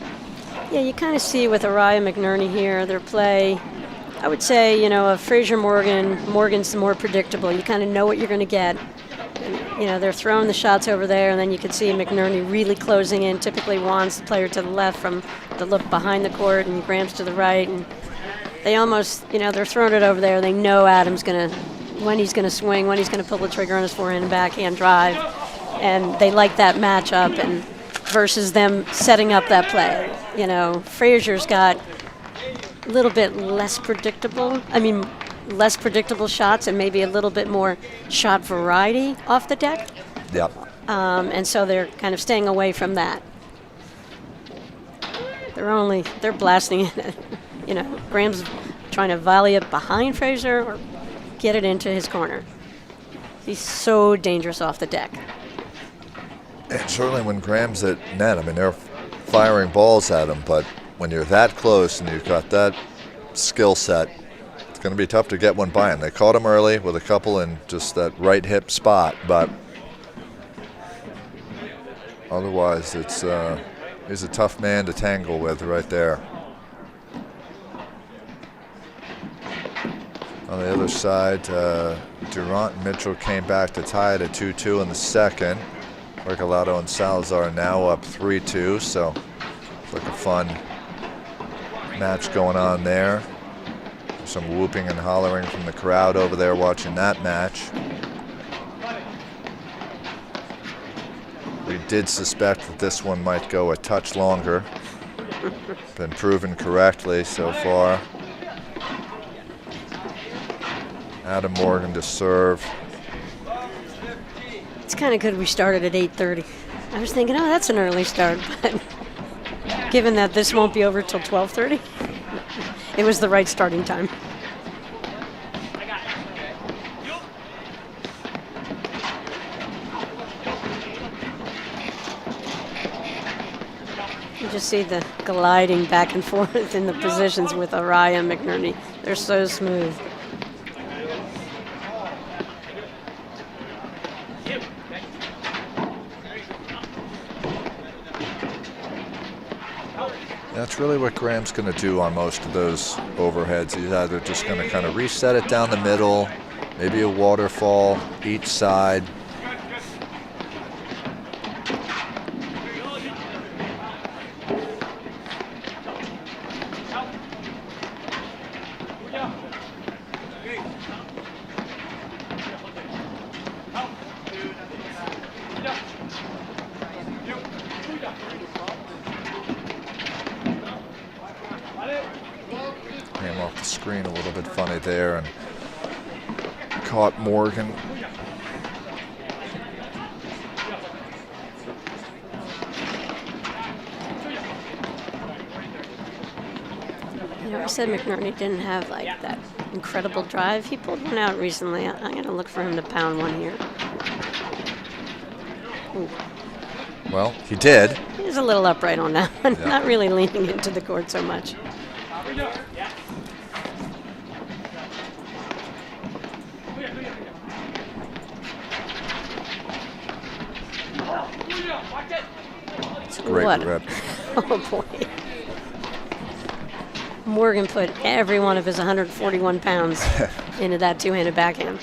Yeah, you kind of see with Arraya McNerney here, their play. I would say, you know, Fraser Morgan's more predictable. You kind of know what you're going to get. And, you know, they're throwing the shots over there, and then you can see McNerney really closing in. Typically, Juan's the player to the left from the look behind the court, and Graham's to the right. And they almost, you know, they're throwing it over there. They know Adam's going to, when he's going to swing, when he's going to pull the trigger on his forehand and backhand drive. And they like that matchup and versus them setting up that play. You know, Fraser's got a little bit less predictable shots and maybe a little bit more shot variety off the deck.
Yep.
And so they're kind of staying away from that. They're blasting it. You know, Graham's trying to volley it behind Fraser or get it into his corner. He's so dangerous off the deck.
And certainly when Graham's at net, I mean, they're firing balls at him, but when you're that close and you've got that skill set, it's going to be tough to get one by him. They caught him early with a couple in just that right hip spot, but otherwise he's a tough man to tangle with right there. On the other side, Durant and Mitchell came back to tie it at 2-2 in the second. Regalado and Salazar now up 3-2, so it's like a fun match going on there. Some whooping and hollering from the crowd over there watching that match. We did suspect that this one might go a touch longer. Been proven correctly so far. Adam Morgan to serve.
It's kind of good we started at 8:30. I was thinking, oh, that's an early start, but given that this won't be over till 12:30, it was the right starting time. You just see the gliding back and forth in the positions with Arraya and McNerney. They're so smooth.
That's really what Graham's going to do on most of those overheads. He's either just going to kind of reset it down the middle, maybe a waterfall each side. Came off the screen a little bit funny there and caught Morgan.
You know, I said McNerney didn't have like that incredible drive. He pulled one out recently. I'm going to look for him to pound one here. Ooh.
Well, he did.
He was a little upright on that one,
Yeah.
not really leaning into the court so much.
Great
What?
rip.
Oh, boy. Morgan put every one of his 141 pounds into that two-handed backhand.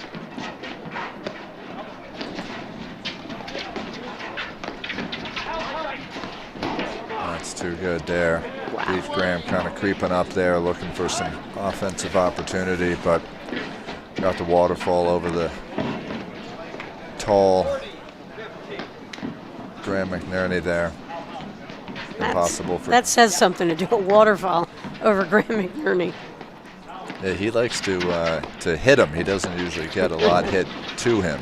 That's too good there.
Wow.
Beach Graham kind of creeping up there, looking for some offensive opportunity, but got the waterfall over the tall Graham McNerney there. Impossible for.
That says something to do a waterfall over Graham McNerney.
Yeah, he likes to hit him. He doesn't usually get a lot hit to him.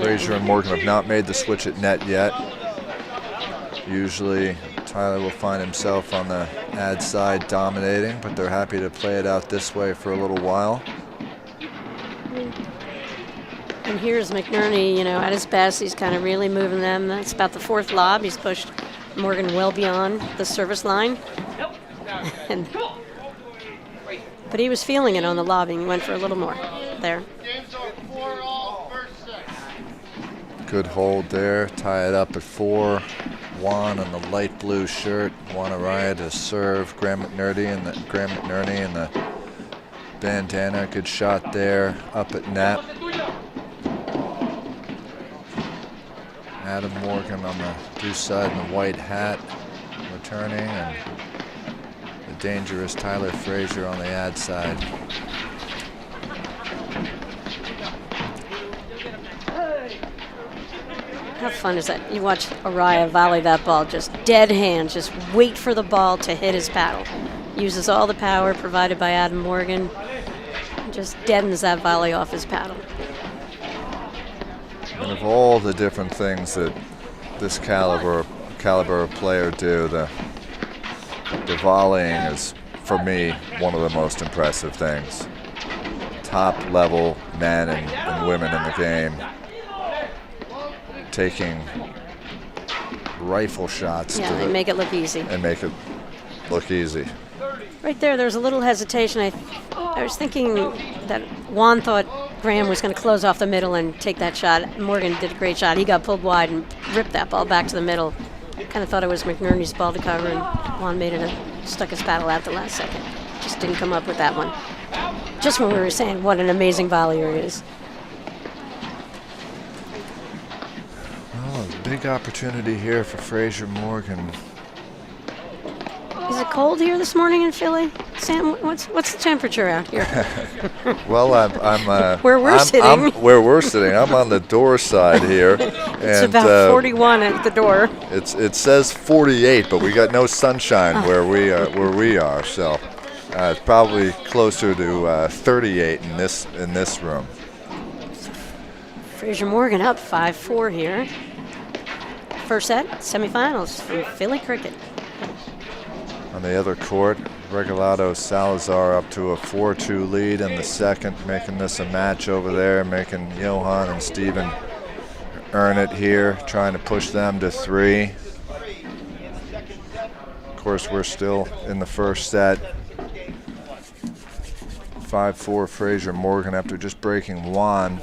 Fraser and Morgan have not made the switch at net yet. Usually Tyler will find himself on the ad side dominating, but they're happy to play it out this way for a little while.
And here's McNerney, you know, at his best. He's kind of really moving them. That's about the fourth lob. He's pushed Morgan well beyond the service line. But he was feeling it on the lobbing. Went for a little more there.
Good hold there. Tie it up at 4. Juan in the light blue shirt. Juan Arraya to serve. Graham McNerney and the bandana. Good shot there. Up at net. Adam Morgan on the deuce side in the white hat returning, and the dangerous Tyler Fraser on the ad side.
How fun is that? You watch Arraya volley that ball, just dead hands, just wait for the ball to hit his paddle. Uses all the power provided by Adam Morgan, just deadens that volley off his paddle.
And of all the different things that this caliber of player do, the volleying is, for me, one of the most impressive things. Top level men and women in the game taking rifle shots
Yeah,
to
and make it look easy.
and make it look easy.
Right there's a little hesitation. I was thinking that Juan thought Graham was going to close off the middle and take that shot. Morgan did a great shot. He got pulled wide and ripped that ball back to the middle. Kind of thought it was McNerney's ball to cover, and Juan made it stuck his paddle out the last second. Just didn't come up with that one. Just when we were saying what an amazing volleyer he is.
Well, a big opportunity here for Fraser Morgan.
Is it cold here this morning in Philly? Sam, what's the temperature out here?
Well, I'm
Where we're sitting.
Where we're sitting. I'm on the door side here.
It's about 41 at the door.
It says 48, but we got no sunshine where we are. So it's probably closer to 38 in this room.
Fraser Morgan up 5-4 here. First set, semifinals from Philly Cricket.
On the other court, Regalado Salazar up to a 4-2 lead in the second, making this a match over there, making Johan and Steven earn it here, trying to push them to 3. Of course, we're still in the first set. 5-4 Fraser Morgan after just breaking Juan.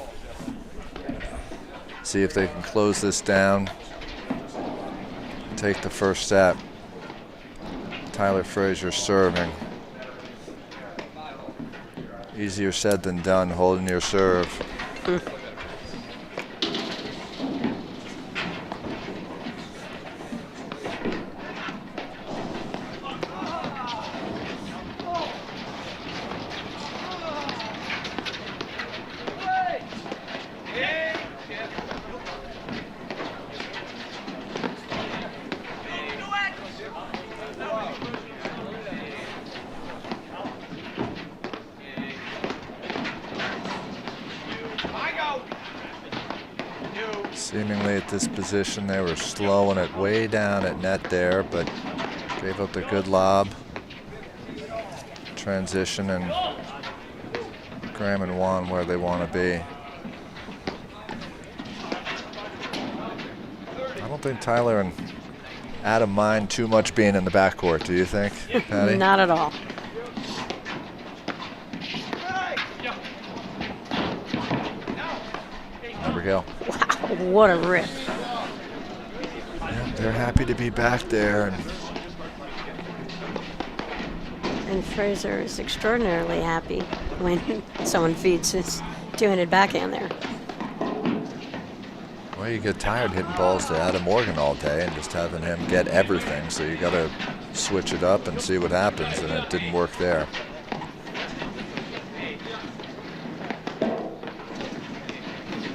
See if they can close this down, take the first set. Tyler Fraser serving. Easier said than done, holding your serve. Seemingly at this position, they were slowing it way down at net there, but gave up the good lob. Transition, and Graham and Juan where they want to be. don't think Tyler and Adam mind too much being in the backcourt, do you think, Patty?
Not at all.
Gabrielle.
Wow, what a rip.
Yeah, they're happy to be back there.
And Fraser is extraordinarily happy when someone feeds his two-handed backhand there.
Well, you get tired hitting balls to Adam Morgan all day and just having him get everything, so you got to switch it up and see what happens, and it didn't work there.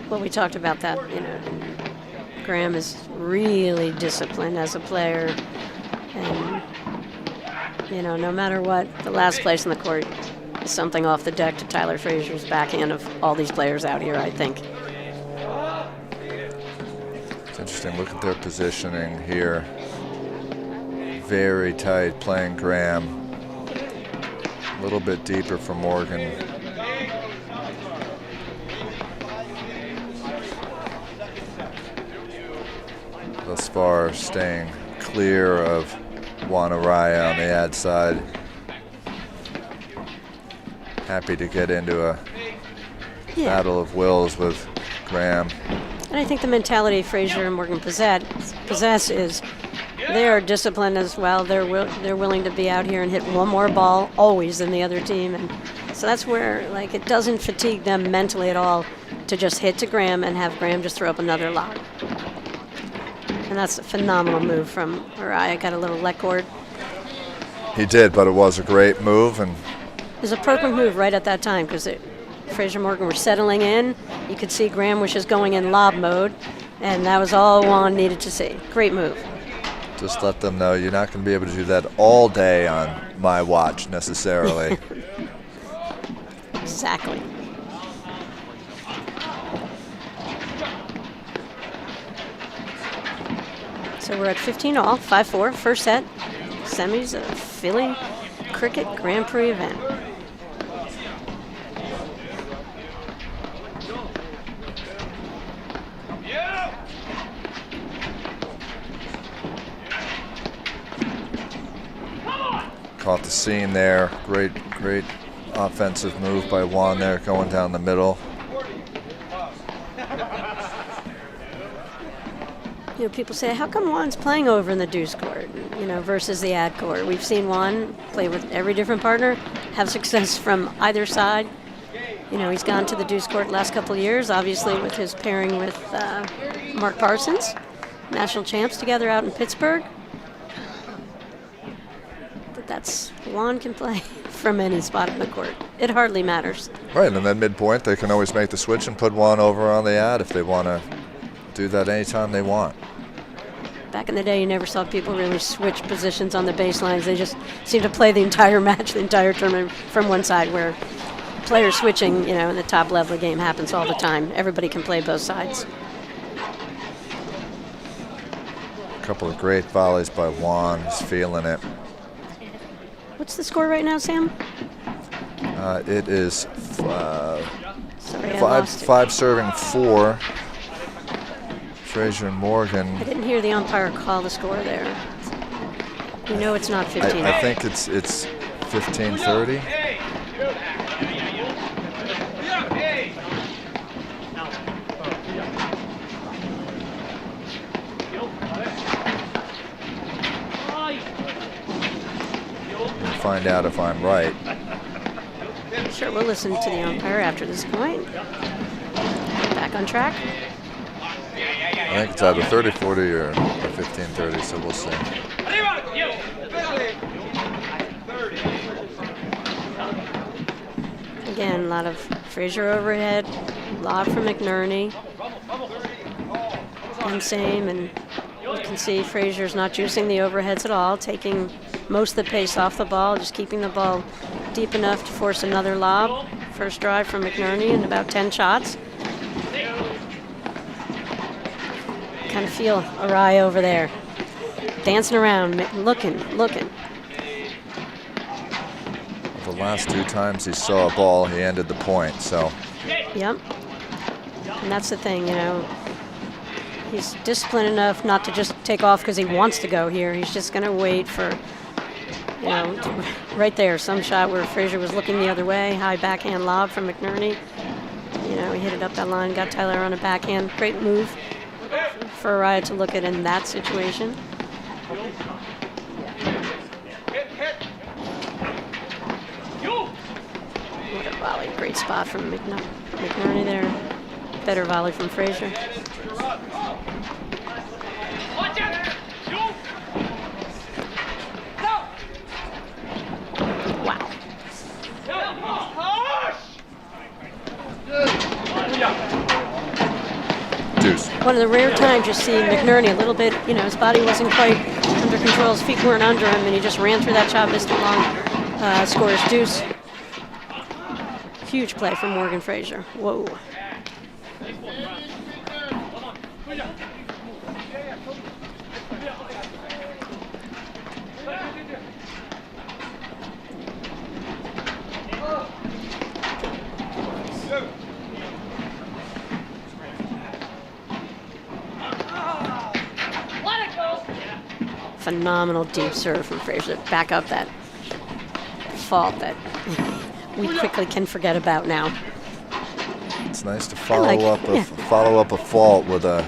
Well, we talked about that, Graham is really disciplined as a player, and, no matter what, the last place on the court is something off the deck to Tyler Fraser's backhand of all these players out here, I think.
It's interesting, look at their positioning here. Very tight playing Graham. A little bit deeper for Morgan. Thus far, staying clear of Juan Arraya on the ad side. Happy to get into a battle of wills with Graham.
And I think the mentality Fraser and Morgan possess is they are disciplined as well. They're willing to be out here and hit one more ball always than the other team, and so that's where it doesn't fatigue them mentally at all to just hit to Graham and have Graham just throw up another lob. And that's a phenomenal move from Arraya. Got a little let cord.
He did, but it was a great move, and
It was a perfect move right at that time because Fraser and Morgan were settling in. You could see Graham was just going in lob mode, and that was all Juan needed to see. Great move.
just let them know you're not going to be able to do that all day on my watch necessarily.
Exactly. So we're at 15 all, 5-4, first set. Semis of Philly Cricket Grand Prix event.
Caught the seam there. Great offensive move by Juan there, going down the middle.
You know, people say, how come Juan's playing over in the deuce court, versus the ad court? We've seen Juan play with every different partner, have success from either side. He's gone to the deuce court last couple of years, obviously with his pairing with Mark Parsons, national champs together out in Pittsburgh. But Juan can play from any spot in the court. It hardly matters.
Right, and then midpoint, they can always make the switch and put Juan over on the ad if they want to do that anytime they want.
Back in the day, you never saw people really switch positions on the baselines. They just seemed to play the entire match, the entire tournament from one side, where players switching, in the top level of the game happens all the time. Everybody can play both sides.
A couple of great volleys by Juan. He's feeling it.
What's the score right now, Sam?
It is
Sorry, I lost it.
5 serving 4. Fraser and Morgan.
I didn't hear the umpire call the score there. It's not 15.
I think it's 15-30. We'll find out if I'm right.
Sure, we'll listen to the umpire after this point. Back on track.
I think it's either 30-40 or 15-30, so we'll see.
Again, a lot of Fraser overhead, lob from McNerney. And same, and you can see Fraser's not juicing the overheads at all, taking most of the pace off the ball, just keeping the ball deep enough to force another lob. First drive from McNerney in about 10 shots. Kind of feel Arraya over there, dancing around, looking.
The last 2 times he saw a ball, he ended the point, so.
Yep. And that's the thing, He's disciplined enough not to just take off because he wants to go here. He's just going to wait for, you know, right there, some shot where Fraser was looking the other way. High backhand lob from McNerney. You know, he hit it up that line, got Tyler on a backhand. Great move for Arraya to look at in that situation. What a volley. Great spot from McNerney there. Better volley from Fraser. Wow.
Deuce.
One of the rare times you see McNerney a little bit, you know, his body wasn't quite under control, his feet weren't under him, and he just ran through that chop, missed it long, scores deuce. Huge play from Morgan Fraser. Whoa. Phenomenal deep serve from Fraser. Back up that fault that we quickly can forget about now.
It's nice to follow up a fault with a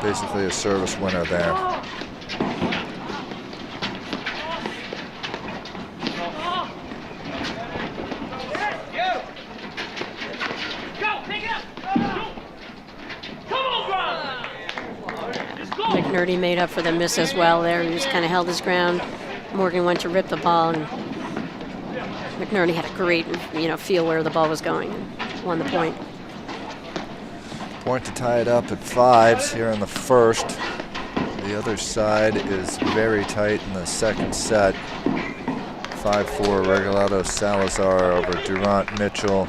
basically a service winner there.
McNerney made up for the miss as well there. He just kind of held his ground. Morgan went to rip the ball, and McNerney had a great, you know, feel where the ball was going and won the point.
Point to tie it up at 5s here in the first. The other side is very tight in the second set. 5-4 Regalado Salazar over Durant Mitchell.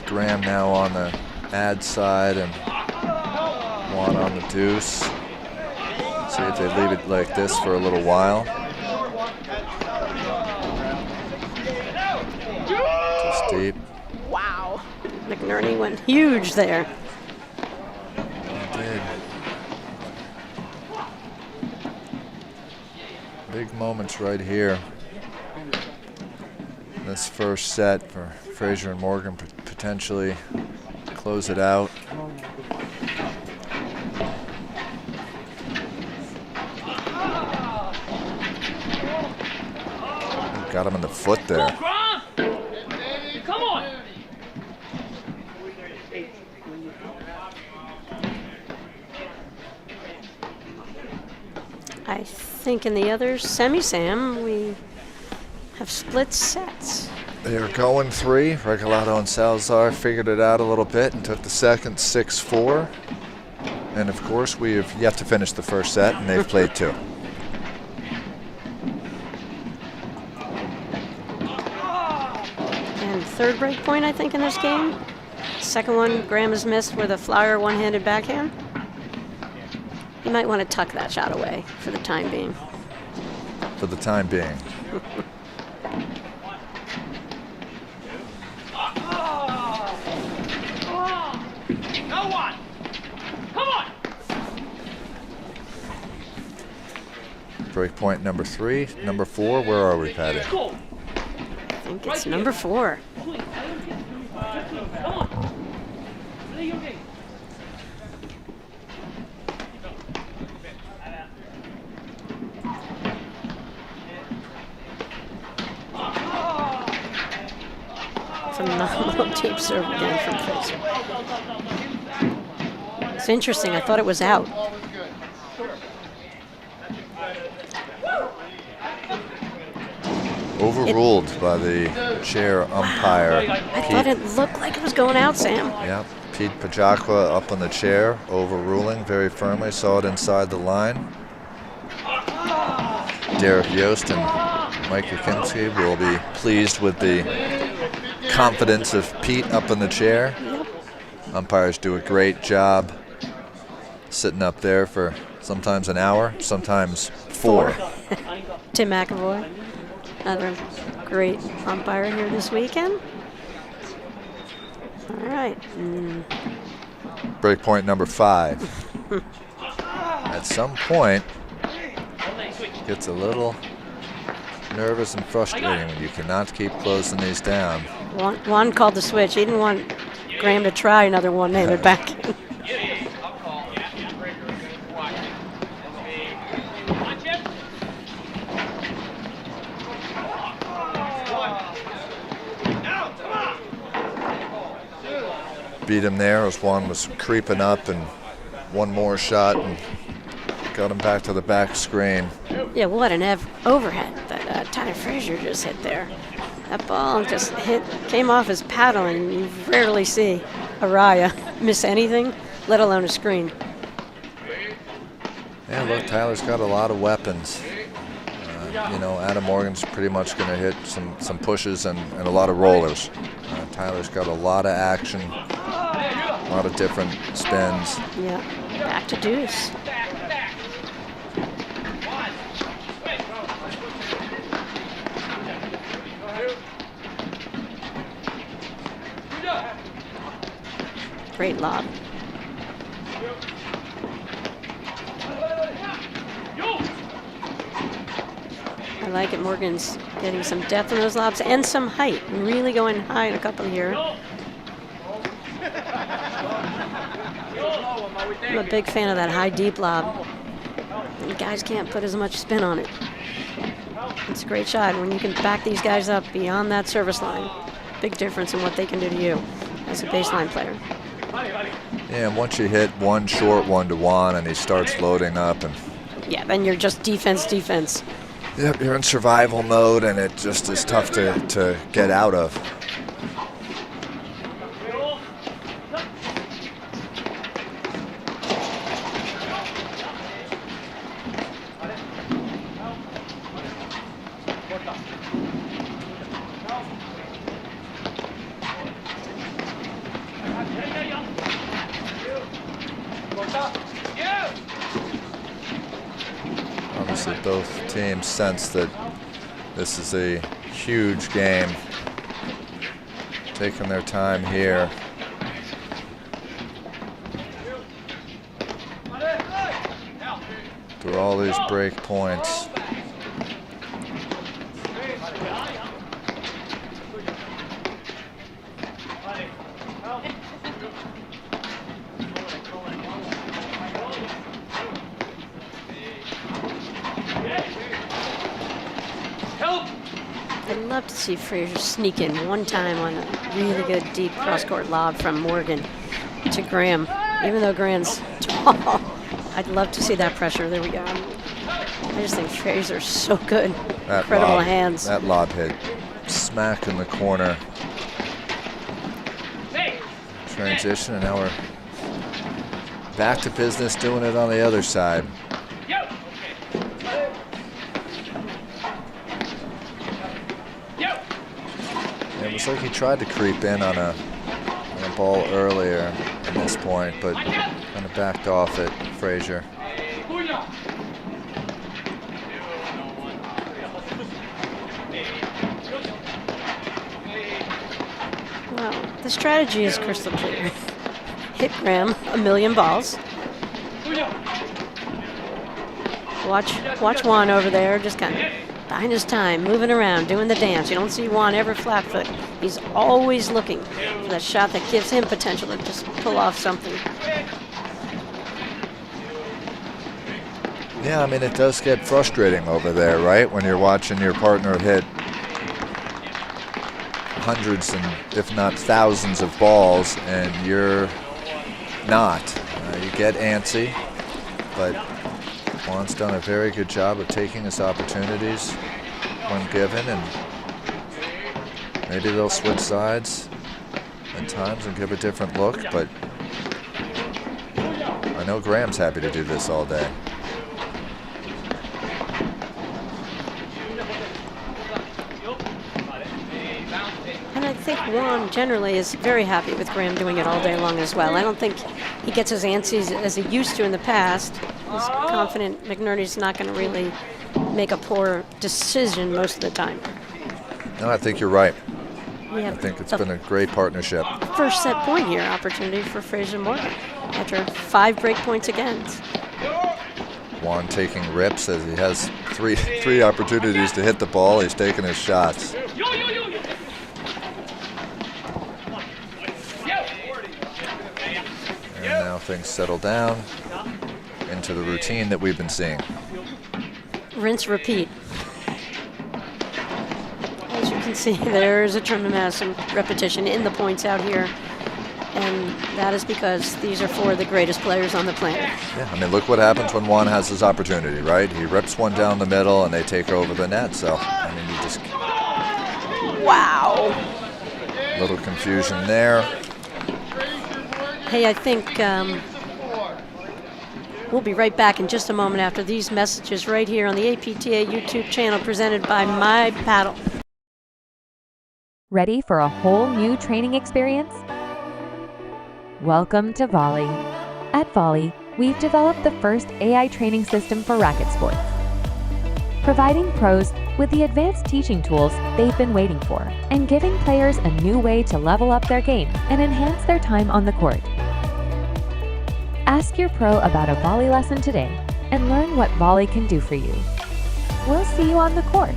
Graham now on the ad side and Juan on the deuce. See if they leave it like this for a little while. Just deep.
Wow. McNerney went huge there.
He did. Big moments right here. This first set for Fraser and Morgan potentially close it out. Got him in the foot there.
Come on.
I think in the other semi-sam, we have split sets.
They are going 3. Regalado and Salazar figured it out a little bit and took the second 6-4. And of course, we have yet to finish the first set, and they've played 2.
And third break point, I think, in this game. Second one, Graham has missed with a flyer one-handed backhand. You might want to tuck that shot away for the time being.
For the time being. Break point number 3. Number 4, where are we, Patty?
I think it's number 4. Phenomenal deep serve again from Fraser. It's interesting. I thought it was out.
Overruled by the chair umpire.
I thought it looked like it was going out, Sam.
Yeah, Pete Pajacqua up on the chair, overruling very firmly. Saw it inside the line. Derek Yost and Mike Kukinski will be pleased with the confidence of Pete up in the chair. Umpires do a great job sitting up there for sometimes an hour, sometimes 4.
Tim McAvoy, another great umpire here this weekend. All right.
Break point number 5. At some point, gets a little nervous and frustrating when you cannot keep closing these down.
Juan called the switch. He didn't want Graham to try another one handed back.
Beat him there as Juan was creeping up, and one more shot and got him back to the back screen.
Yeah, what an overhead that Ty Fraser just hit there. That ball just came off his paddle, and you rarely see Arraya miss anything, let alone a screen.
Yeah, look, Tyler's got a lot of weapons. Adam Morgan's pretty much going to hit some pushes and a lot of rollers. Tyler's got a lot of action, a lot of different spins.
Yeah, back to deuce. Great lob. I like it. Morgan's getting some depth in those lobs and some height. Really going high in a couple here. I'm a big fan of that high deep lob. And guys can't put as much spin on it. It's a great shot when you can back these guys up beyond that service line. Big difference in what they can do to you as a baseline player.
Yeah, and once you hit one short one to Juan and he starts loading up, and
yeah, then you're just defense.
Yep, you're in survival mode, and it just is tough to get out of. Obviously, both teams sense that this is a huge game. Taking their time here. Through all these break points.
I'd love to see Fraser sneak in one time on a really good deep cross-court lob from Morgan to Graham. Even though Graham's tall, I'd love to see that pressure. There we go. I just think Fraser's so good.
That
Incredible
lob,
hands.
That lob hit smack in the corner. Transition, and now we're back to business doing it on the other side. It was like he tried to creep in on a ball earlier at this point, but kind of backed off it, Fraser.
Well, the strategy is crystal clear. Hit Graham a million balls. Watch Juan over there, just kind of buying his time, moving around, doing the dance. You don't see Juan ever flat foot. He's always looking for that shot that gives him potential to just pull off something.
Yeah, I mean, it does get frustrating over there, right? When you're watching your partner hit hundreds and if not thousands of balls and you're not. You get antsy, but Juan's done a very good job of taking his opportunities when given, and maybe they'll switch sides at times and give a different look, but I know Graham's happy to do this all day.
think Juan generally is very happy with Graham doing it all day long as well. I don't think he gets as antsy as he used to in the past. He's confident McNerney's not going to really make a poor decision most of the time.
No, I think you're right.
We
I
have
think it's
the
been a great partnership.
first set point here opportunity for Fraser Morgan after 5 break points against.
Juan taking rips as he has three opportunities to hit the ball. He's taking his shots. And now things settle down into the routine that we've been seeing.
Rinse, repeat. As you can see, there's a tremendous amount of repetition in the points out here. And that is because these are 4 of the greatest players on the planet.
Yeah, I mean, look what happens when Juan has his opportunity, right? He rips one down the middle and they take over the net. So, I mean, you just...
Wow.
Little confusion there.
Hey, I think we'll be right back in just a moment after these messages right here on the APTA YouTube channel presented by My Paddle.
Ready for a whole new training experience? Welcome to Volley. At Volley, we've developed the first AI training system for racket sports, providing pros with the advanced teaching tools they've been waiting for, and giving players a new way to level up their game and enhance their time on the court. Ask your pro about a Volley lesson today and learn what Volley can do for you. We'll see you on the court.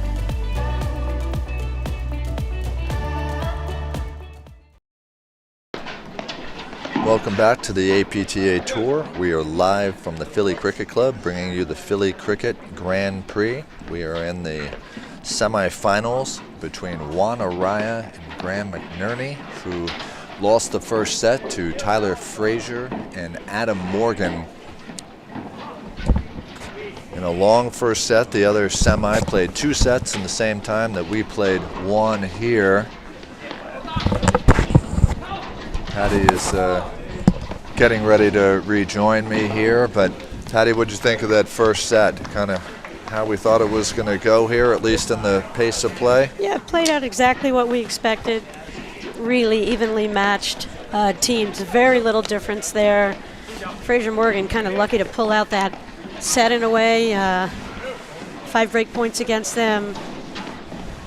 Welcome back to the APTA Tour. We are live from the Philly Cricket Club, bringing you the Philly Cricket Grand Prix. We are in the semifinals between Juan Arraya and Graham McNerney, who lost the first set to Tyler Fraser and Adam Morgan. In a long first set, the other semi played 2 sets in the same time that we played 1 here. Patty is getting ready to rejoin me here, but Patty, what'd you think of that first set? Kind of how we thought it was going to go here, at least in the pace of play?
Yeah, it played out exactly what we expected. Really evenly matched teams. Very little difference there. Fraser Morgan kind of lucky to pull out that set in a way. 5 break points against them.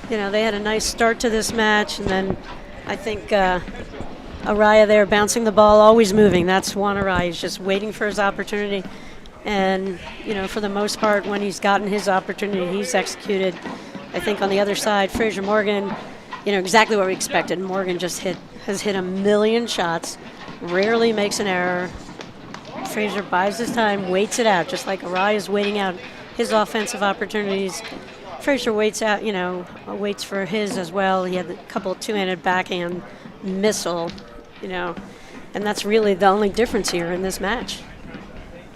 You know, they had a nice start to this match, and then I think Arraya there bouncing the ball, always moving. That's Juan Arraya. He's just waiting for his opportunity. And, you know, for the most part, when he's gotten his opportunity, he's executed. I think on the other side, Fraser Morgan, you know, exactly what we expected. Morgan just has hit a million shots, rarely makes an error. Fraser buys his time, waits it out, just like Araya's waiting out his offensive opportunities. Fraser waits out, you know, waits for his as well. He had a couple of 2-handed backhand missile, you know, and that's really the only difference here in this match.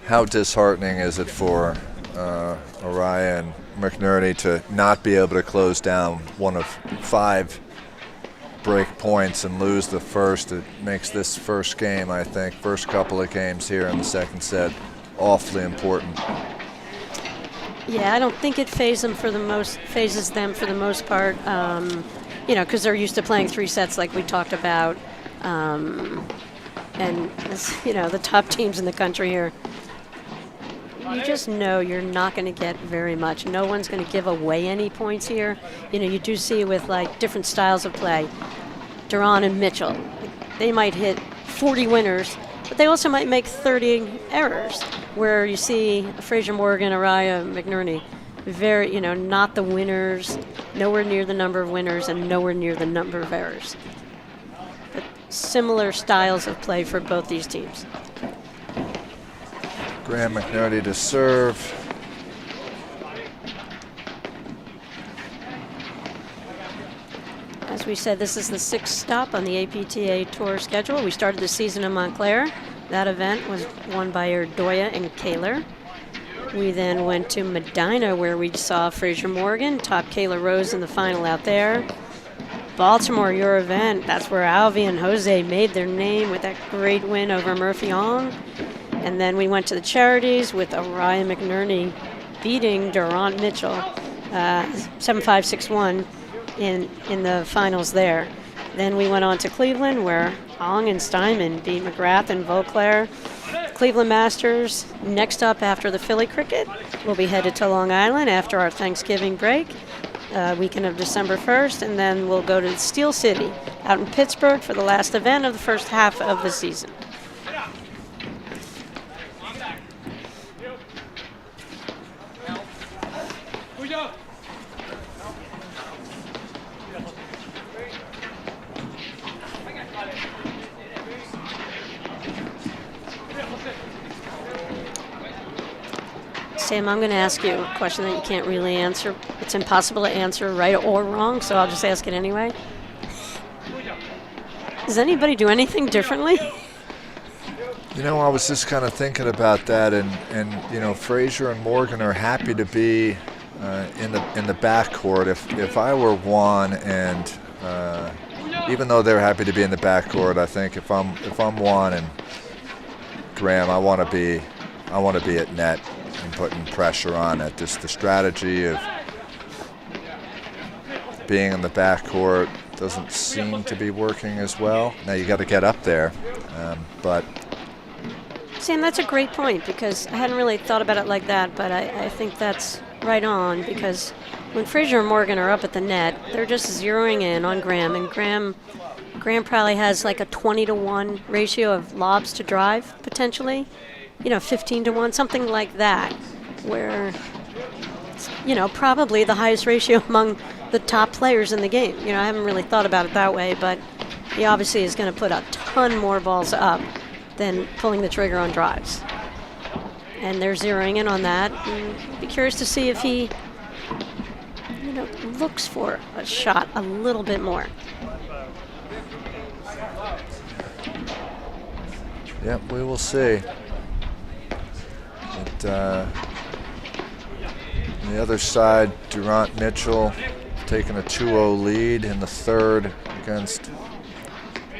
How disheartening is it for Arraya and McNerney to not be able to close down one of 5 break points and lose the first? It makes this first game, I think, first couple of games here in the second set, awfully important.
Yeah, I don't think it phases them for the most part. You know, because they're used to playing 3 sets like we talked about. And, you know, the top teams in the country here, you just know you're not going to get very much. No one's going to give away any points here. You know, you do see with, like, different styles of play. Duran and Mitchell, they might hit 40 winners, but they also might make 30 errors, where you see Fraser Morgan, Arraya, McNerney, very, you know, not the winners, nowhere near the number of winners and nowhere near the number of errors. But similar styles of play for both these teams.
Graham McNerney to serve.
As we said, this is the 6th stop on the APTA Tour schedule. We started the season in Montclair. That event was won by Ardoya and Kaler. We then went to Medina, where we saw Fraser Morgan top Kayla Rose in the final out there. Baltimore, your event, that's where Alvy and Jose made their name with that great win over Murphy Ong. And then we went to the Charities with Arraya McNerney beating Durant Mitchell 7-5, 6-1 in the finals there. Then we went on to Cleveland, where Ong and Steinman beat McGrath and Vauclair. Cleveland Masters. Next up after the Philly Cricket, we'll be headed to Long Island after our Thanksgiving break, weekend of December 1st, and then we'll go to Steel City out in Pittsburgh for the last event of the first half of the season. Sam, I'm going to ask you a question that you can't really answer. It's impossible to answer right or wrong, so I'll just ask it anyway. Does anybody do anything differently?
You know, I was just kind of thinking about that, and you know, Fraser and Morgan are happy to be in the backcourt. If I were Juan, and even though they're happy to be in the backcourt, I think if I'm Juan and Graham, I want to be at net and putting pressure on it. Just the strategy of being in the backcourt doesn't seem to be working as well. Now you got to get up there, but.
Sam, that's a great point, because I hadn't really thought about it like that, but I think that's right on, because when Fraser and Morgan are up at the net, they're just zeroing in on Graham, and Graham probably has like a 20-to-1 ratio of lobs to drive, potentially. 15-to-1, something like that, where it's, probably the highest ratio among the top players in the game. I haven't really thought about it that way, but he obviously is going to put a ton more balls up than pulling the trigger on drives. And they're zeroing in on that. And I'd be curious to see if he, looks for a shot a little bit more.
Yep, we will see. On the other side, Durant Mitchell taking a 2-0 lead in the third against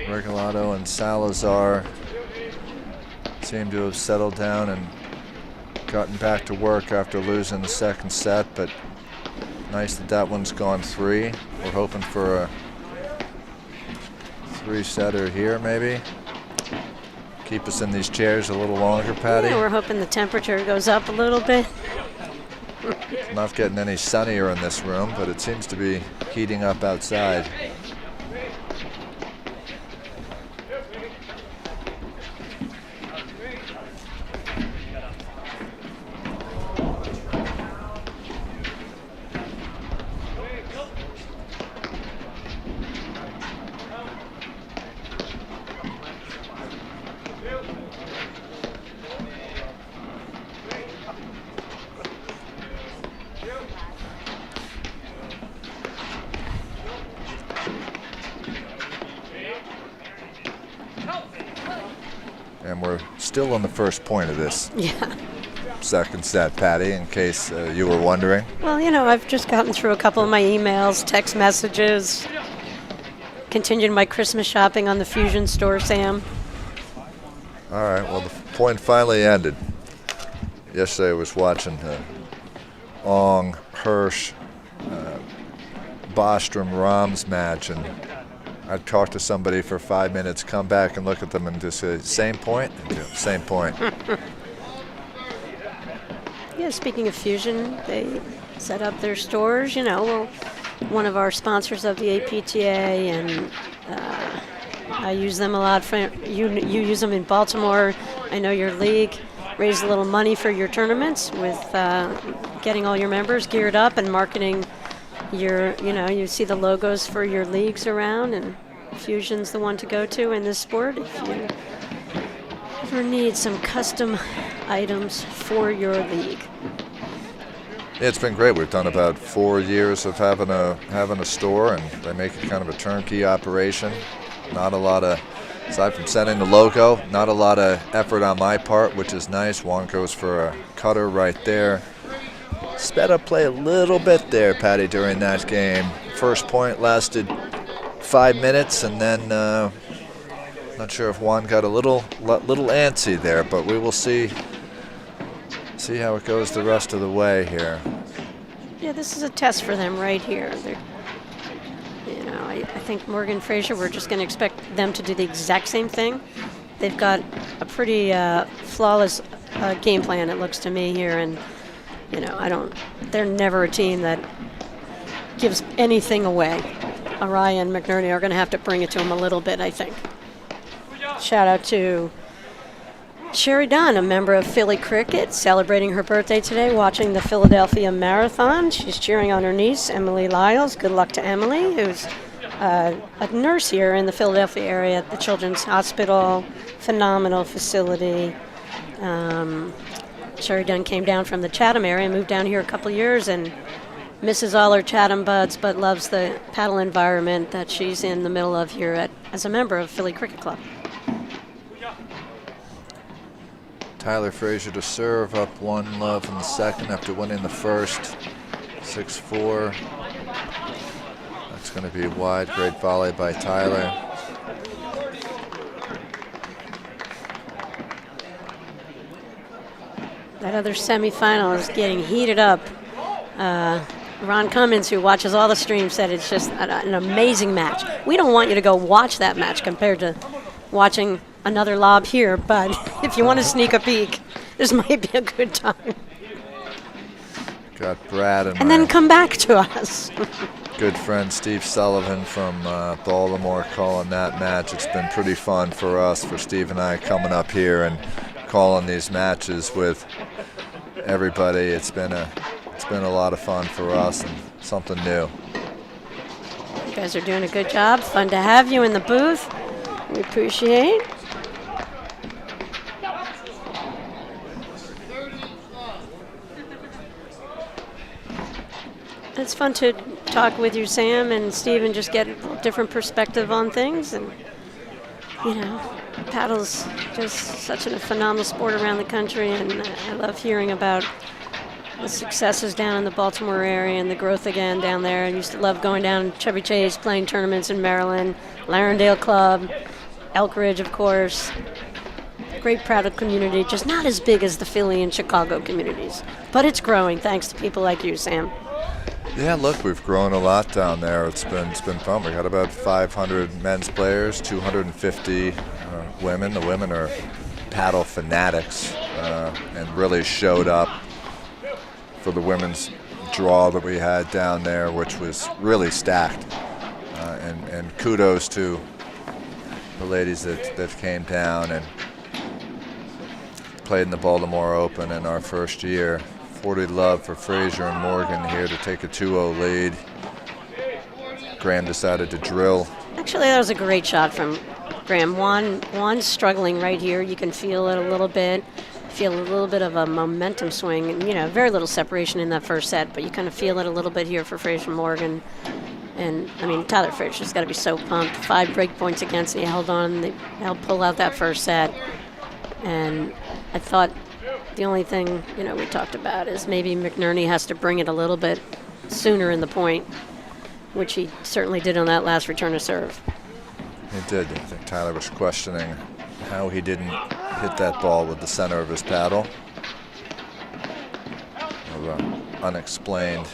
Regalado and Salazar. Seem to have settled down and gotten back to work after losing the second set, but nice that one's gone 3. We're hoping for a 3-setter here, maybe. Keep us in these chairs a little longer, Patty.
Yeah, we're hoping the temperature goes up a little bit.
It's not getting any sunnier in this room, but it seems to be heating up outside. And we're still on the first point of this second set, Patty, in case you were wondering.
Well, I've just gotten through a couple of my emails, text messages, continued my Christmas shopping on the Fusion store, Sam.
All right, well, the point finally ended. Yesterday I was watching Ong, Hirsch, Bostrom, Rahm's match, and I'd talk to somebody for 5 minutes, come back and look at them and just say, same point? Same point.
Yeah, speaking of Fusion, they set up their stores, one of our sponsors of the APTA, and I use them a lot. You use them in Baltimore. I know your league raised a little money for your tournaments with getting all your members geared up and marketing you see the logos for your leagues around, and Fusion's the one to go to in this sport if you ever need some custom items for your league.
Yeah, it's been great. We've done about 4 years of having a store, and they make it kind of a turnkey operation. Not a lot of, aside from sending the logo, not a lot of effort on my part, which is nice. Juan goes for a cutter right there. Sped up play a little bit there, Patty, during that game. First point lasted 5 minutes, and then not sure if Juan got a little antsy there, but we will see how it goes the rest of the way here.
Yeah, this is a test for them right here. I think Morgan Fraser, we're just going to expect them to do the exact same thing. They've got a pretty flawless game plan, it looks to me here, and they're never a team that gives anything away. Arraya and McNerney are going to have to bring it to them a little bit, I think. Shout out to Sherry Dunn, a member of Philly Cricket, celebrating her birthday today, watching the Philadelphia Marathon. She's cheering on her niece, Emily Lyles. Good luck to Emily, who's a nurse here in the Philadelphia area at the Children's Hospital. Phenomenal facility. Sherry Dunn came down from the Chatham area, moved down here a couple years, and misses all her Chatham buds, but loves the paddle environment that she's in the middle of here as a member of Philly Cricket Club.
Tyler Fraser to serve, up 1-love in the second after winning the first. 6-4. That's going to be wide. Great volley by Tyler.
That other semifinal is getting heated up. Ron Cummins, who watches all the streams, said it's just an amazing match. We don't want you to go watch that match compared to watching another lob here, but if you want to sneak a peek, this might be a good time.
Got Brad
and then come back to us.
Good friend Steve Sullivan from Baltimore calling that match. It's been pretty fun for us, for Steve and I, coming up here and calling these matches with everybody. It's been a lot of fun for us and something new.
You guys are doing a good job. Fun to have you in the booth. We appreciate. It's fun to talk with you, Sam and Steve, and just get a different perspective on things. And, paddle's just such a phenomenal sport around the country, and I love hearing about the successes down in the Baltimore area and the growth again down there. I used to love going down to Chevy Chase, playing tournaments in Maryland, Larendale Club, Elk Ridge, of course. Great paddle community, just not as big as the Philly and Chicago communities, but it's growing thanks to people like you, Sam.
Yeah, look, we've grown a lot down there. It's been fun. We got about 500 men's players, 250 women. The women are paddle fanatics and really showed up for the women's draw that we had down there, which was really stacked. And kudos to the ladies that came down and played in the Baltimore Open in our first year. 40-love for Fraser and Morgan here to take a 2-0 lead. Graham decided to drill.
Actually, that was a great shot from Graham. Juan's struggling right here. You can feel it a little bit. Feel a little bit of a momentum swing. And, very little separation in that first set, but you kind of feel it a little bit here for Fraser Morgan. And, Tyler Fraser's got to be so pumped. 5 break points against, and he held on. They helped pull out that first set. And I thought the only thing, we talked about is maybe McNerney has to bring it a little bit sooner in the point, which he certainly did on that last return to serve.
He did. I think Tyler was questioning how he didn't hit that ball with the center of his paddle. Unexplained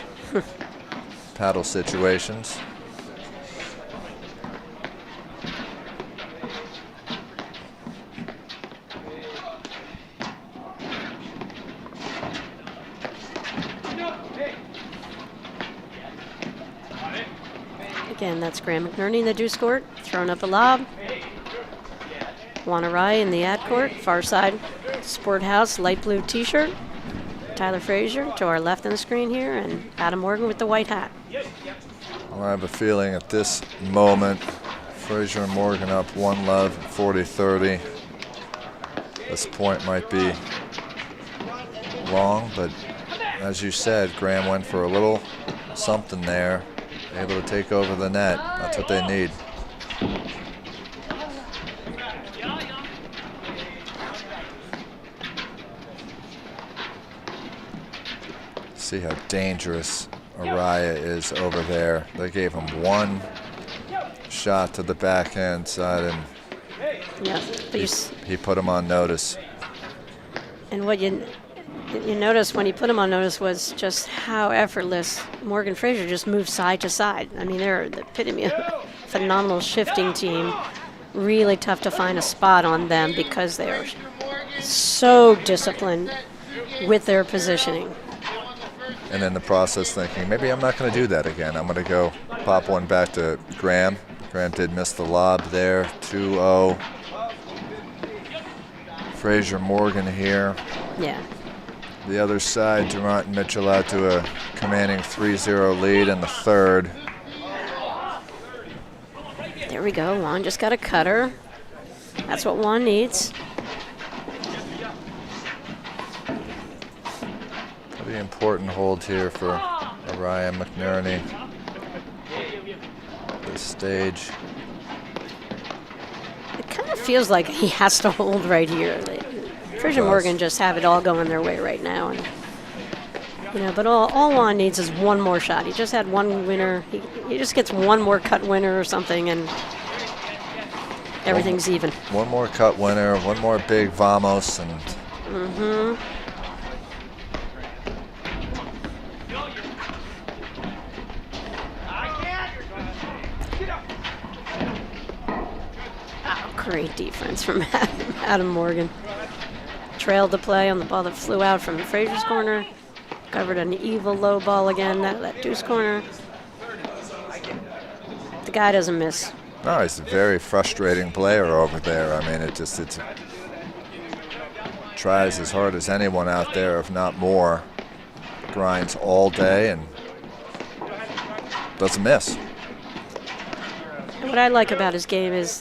paddle situations.
Again, that's Graham McNerney in the deuce court, throwing up a lob. Juan Arraya in the ad court, far side Sport House, light blue t-shirt. Tyler Fraser to our left on the screen here, and Adam Morgan with the white hat.
Well, I have a feeling at this moment, Fraser and Morgan up 1-love, 40-30. This point might be long, but as you said, Graham went for a little something there. Able to take over the net. That's what they need. See how dangerous Arraya is over there. They gave him one shot to the backhand side, and he put him on notice.
And what you noticed when he put him on notice was just how effortless Morgan Fraser just moved side to side. They're the epitome of phenomenal shifting team. Really tough to find a spot on them because they are so disciplined with their positioning.
And in the process thinking, maybe I'm not going to do that again. I'm going to go pop one back to Graham. Graham did miss the lob there, 2-0. Fraser Morgan here.
Yeah.
The other side, Durant and Mitchell out to a commanding 3-0 lead in the third.
There we go. Juan just got a cutter. That's what Juan needs.
Pretty important hold here for Arraya McNerney. This stage.
It kind of feels like he has to hold right here. Fraser Morgan just have it all going their way right now, and but all Juan needs is one more shot. He just had one winner. He just gets one more cut winner or something, and everything's even.
One more cut winner, one more big vamos, and.
Great defense from Adam Morgan. Trailed the play on the ball that flew out from Fraser's corner. Covered an evil low ball again, that deuce corner. The guy doesn't miss.
No, he's a very frustrating player over there. I mean, it tries as hard as anyone out there, if not more. Grinds all day and doesn't miss.
And what I like about his game is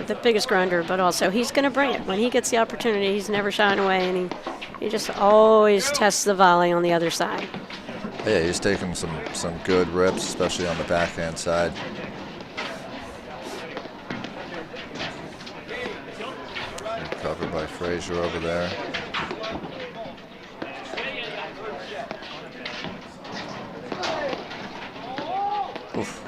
the biggest grinder, but also he's going to bring it. When he gets the opportunity, he's never shying away, and he just always tests the volley on the other side.
Yeah, he's taking some good rips, especially on the backhand side. Covered by Fraser over there. Oof.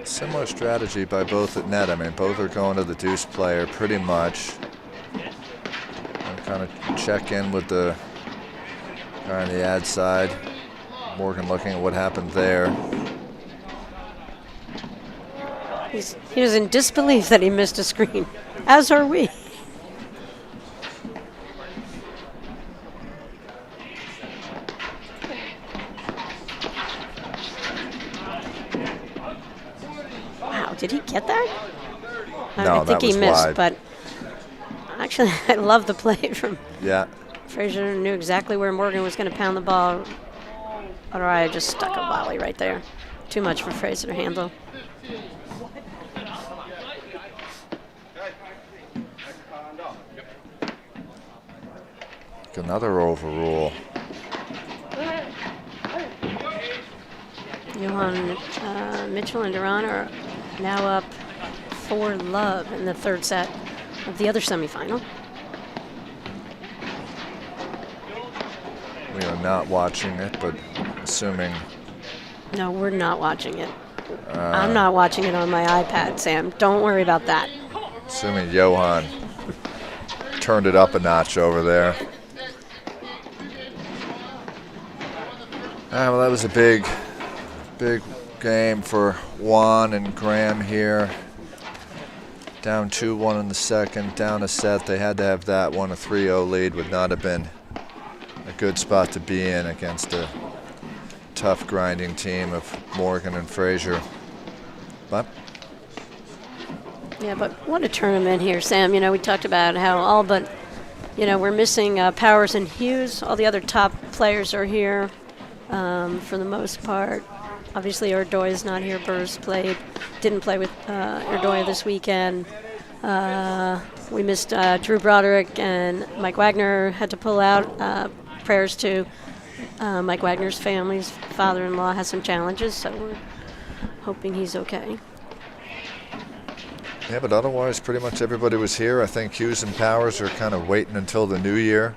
Similar strategy by both at net. I mean, both are going to the deuce player pretty much. And kind of check in with the guy on the ad side. Morgan looking at what happened there.
He was in disbelief that he missed a screen, as are we. Did he get that?
No,
I think
that was
he missed,
wide.
but actually I love the play from Fraser. Knew exactly where Morgan was going to pound the ball. Arraya just stuck a volley right there. Too much for Fraser to handle.
Another overrule.
Johan Mitchell and Durant are now up 4-love in the third set of the other semifinal.
We are not watching it, but assuming.
No, we're not watching it. I'm not watching it on my iPad, Sam. Don't worry about that.
Assuming Johan turned it up a notch over there. Well, that was a big game for Juan and Graham here. Down 2-1 in the second, down a set. They had to have that one. A 3-0 lead would not have been a good spot to be in against a tough grinding team of Morgan and Fraser. But
yeah, but what a tournament here, Sam. We talked about how all but, we're missing Powers and Hughes. All the other top players are here for the most part. Obviously, Erdoy is not here. Burrs didn't play with Erdoy this weekend. We missed Drew Broderick, and Mike Wagner had to pull out. Prayers to Mike Wagner's family's father-in-law has some challenges, so we're hoping he's okay.
Yeah, but otherwise, pretty much everybody was here. I think Hughes and Powers are kind of waiting until the new year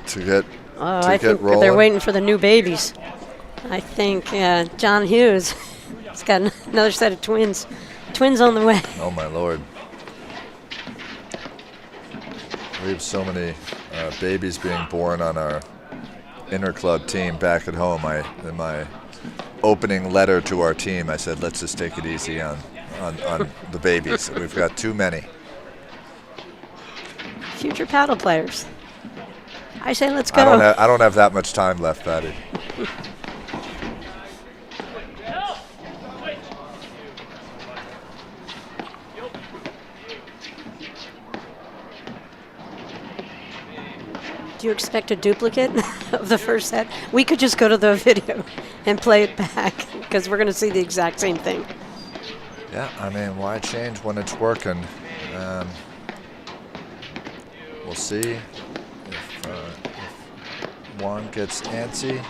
to get
I think
rolling.
they're waiting for the new babies. I think John Hughes has got another set of twins. Twins on the way.
Oh, my Lord. We have so many babies being born on our interclub team back at home. In my opening letter to our team, I said, let's just take it easy on the babies. We've got too many.
Future paddle players. I say let's go.
I don't have that much time left, Patty.
Do you expect a duplicate of the first set? We could just go to the video and play it back because we're going to see the exact same thing.
Yeah, I mean, why change when it's working? We'll see if Juan gets antsy.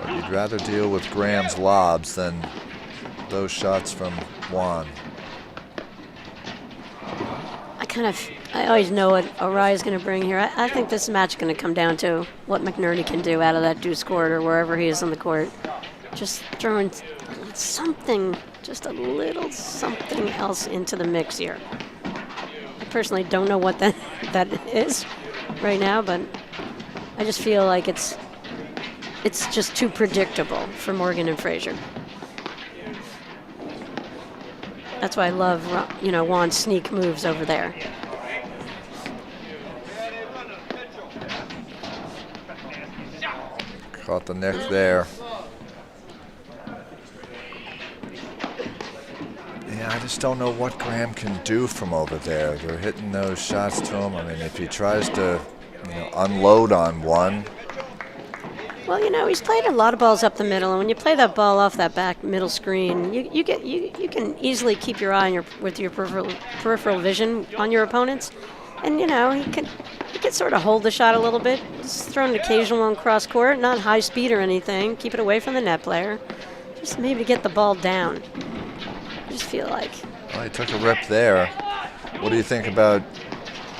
You'd rather deal with Graham's lobs than those shots from Juan.
I always know what Arraya is going to bring here. I think this match is going to come down to what McNerney can do out of that deuce court or wherever he is on the court. Just throwing something, just a little something else into the mix here. I personally don't know what that is right now, but I just feel like it's just too predictable for Morgan and Fraser. That's why I love, Juan's sneak moves over there.
Caught the neck there. Yeah, I just don't know what Graham can do from over there. They're hitting those shots to him. I mean, if he tries to unload on one.
Well, he's played a lot of balls up the middle, and when you play that ball off that back middle screen, you can easily keep your eye on with your peripheral vision on your opponents, and he can sort of hold the shot a little bit, just throw an occasional one cross court, not high speed or anything, keep it away from the net player, just maybe get the ball down. I just feel like.
Well, he took a rip there. What do you think about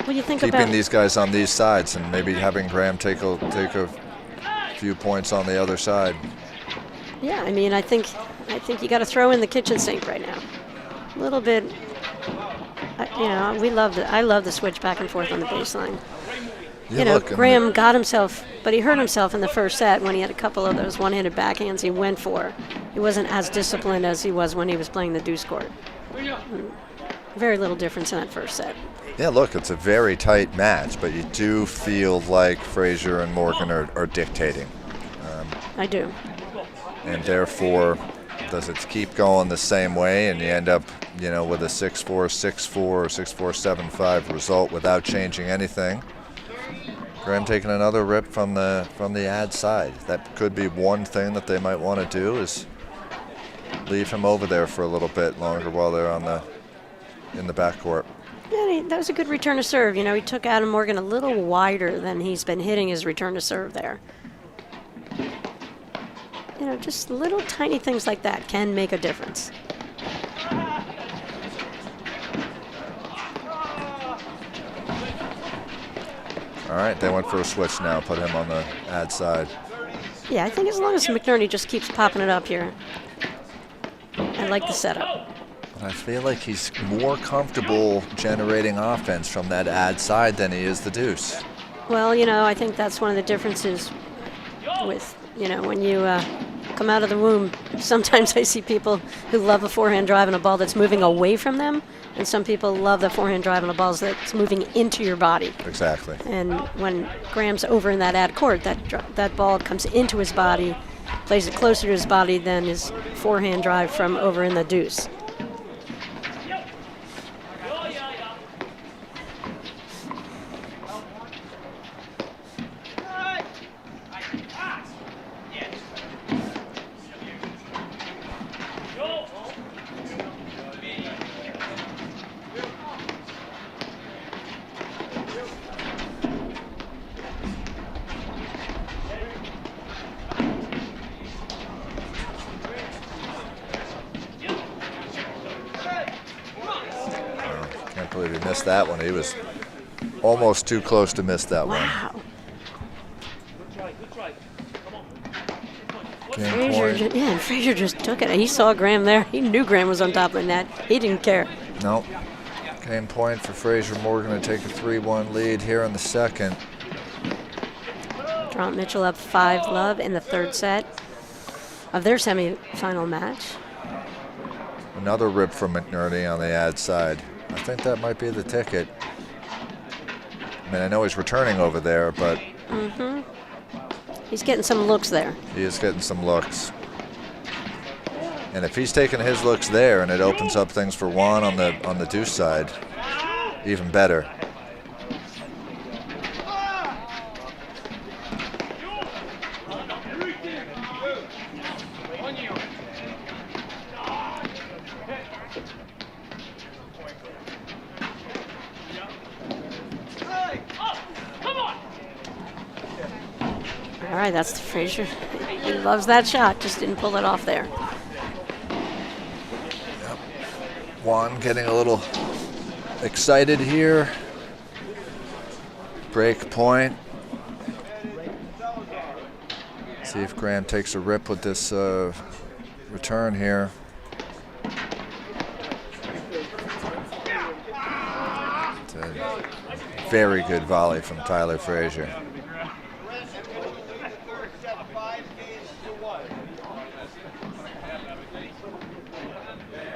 keeping these guys on these sides and maybe having Graham take a few points on the other side?
Yeah, I mean, I think you got to throw in the kitchen sink right now. A little bit. I love the switch back and forth on the baseline.
Yeah,
Graham got himself, but he hurt himself in the first set when he had a couple of those one-handed backhands he went for. He wasn't as disciplined as he was when he was playing the deuce court. Very little difference in that first set.
Yeah, look, it's a very tight match, but you do feel like Fraser and Morgan are dictating.
I do.
And therefore, does it keep going the same way and you end up, with a 6-4, 6-4, or 6-4, 7-5 result without changing anything? Graham taking another rip from the ad side. That could be one thing that they might want to do is leave him over there for a little bit longer while they're in the backcourt.
Yeah, that was a good return to serve. He took Adam Morgan a little wider than he's been hitting his return to serve there. Just little tiny things like that can make a difference.
All right, they went for a switch now, put him on the ad side.
Yeah, I think as long as McNerney just keeps popping it up here, I like the setup.
I feel like he's more comfortable generating offense from that ad side than he is the deuce.
Well, I think that's one of the differences with, when you come out of the womb. Sometimes I see people who love a forehand drive and a ball that's moving away from them, and some people love the forehand drive and a ball that's moving into your body.
Exactly.
And when Graham's over in that ad court, that ball comes into his body, plays it closer to his body than his forehand drive from over in the deuce.
believe he missed that one. He was almost too close to miss that one.
Wow.
Game
Fraser,
point.
and Fraser just took it. He saw Graham there. He knew Graham was on top of the net. He didn't care.
Nope. Game point for Fraser Morgan to take a 3-1 lead here in the second.
Durant Mitchell up 5-love in the third set of their semifinal match.
Another rip from McNerney on the ad side. I think that might be the ticket. I mean, I know he's returning over there, but
He's getting some looks there.
he is getting some looks. And if he's taking his looks there and it opens up things for Juan on the deuce side, even better.
All right, that's the Fraser. He loves that shot. Just didn't pull it off there.
Juan getting a little excited here. Break point. See if Graham takes a rip with this return here. It's a very good volley from Tyler Fraser.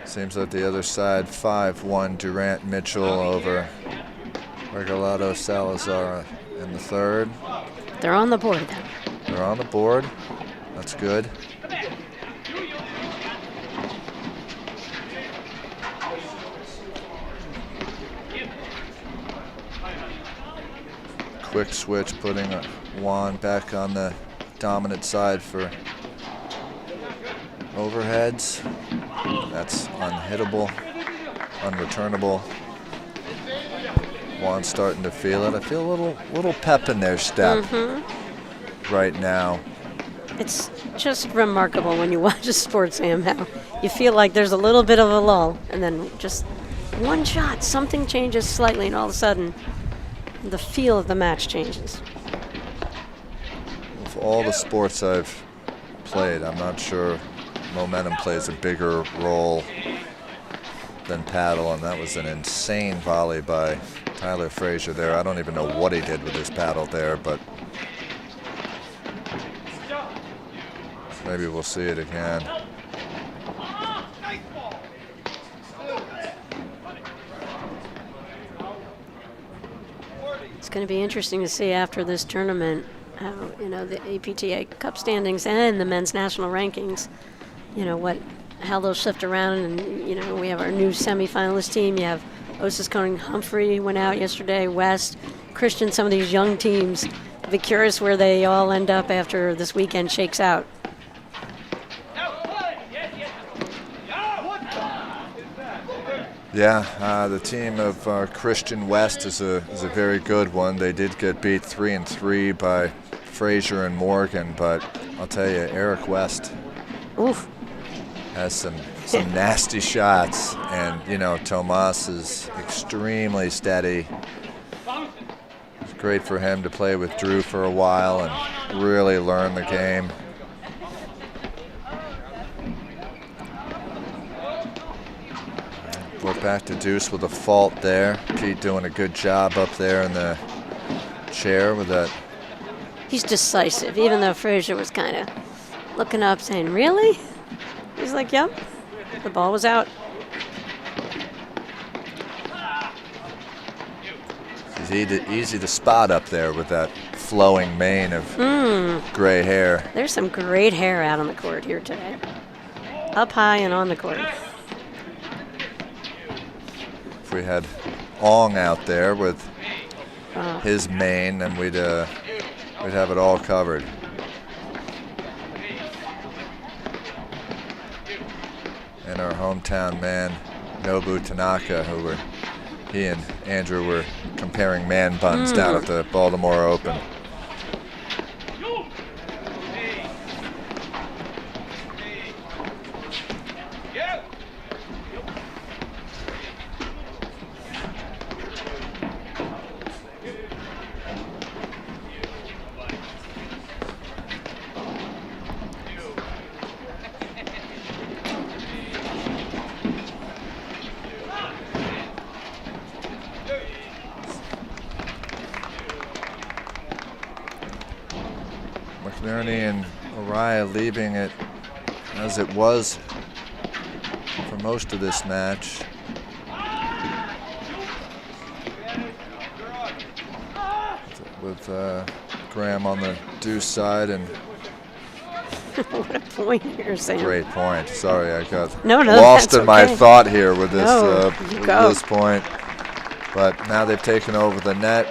Seems like the other side, 5-1 Durant Mitchell over Regalado Salazar in the third.
They're on the board then.
They're on the board. That's good. Quick switch, putting Juan back on the dominant side for overheads. That's unhittable, unreturnable. Juan's starting to feel it. I feel a little pep in their step right now.
It's just remarkable when you watch a sports game how you feel like there's a little bit of a lull, and then just one shot, something changes slightly, and all of a sudden the feel of the match changes.
Of all the sports I've played, I'm not sure momentum plays a bigger role than paddle, and that was an insane volley by Tyler Fraser there. I don't even know what he did with his paddle there, but maybe we'll see it again.
It's going to be interesting to see after this tournament how, the APTA Cup standings and the men's national rankings, how they'll shift around. And, we have our new semifinalist team. You have Osis Coning Humphrey went out yesterday, West, Christian, some of these young teams. I'll be curious where they all end up after this weekend shakes out.
Yeah, the team of Christian West is a very good one. They did get beat 3-3 by Fraser and Morgan, but I'll tell you, Eric West has some nasty shots, and Tomas is extremely steady. It's great for him to play with Drew for a while and really learn the game. We're back to deuce with a fault there. Pete doing a good job up there in the chair with that.
He's decisive, even though Fraser was kind of looking up saying, really? He's like, yep. The ball was out.
He's easy to spot up there with that flowing mane of gray hair.
There's some great hair out on the court here today. Up high and on the court.
If we had Ong out there with his mane, then we'd have it all covered. And our hometown man, Nobu Tanaka, he and Andrew were comparing man buns down at the Baltimore Open. McNerney and Arraya leaving it as it was for most of this match. With Graham on the deuce side and
What a point here, Sam.
great point. Sorry, I got
No,
lost
that's
in my
okay.
thought here with this
No, go.
this point. But now they've taken over the net.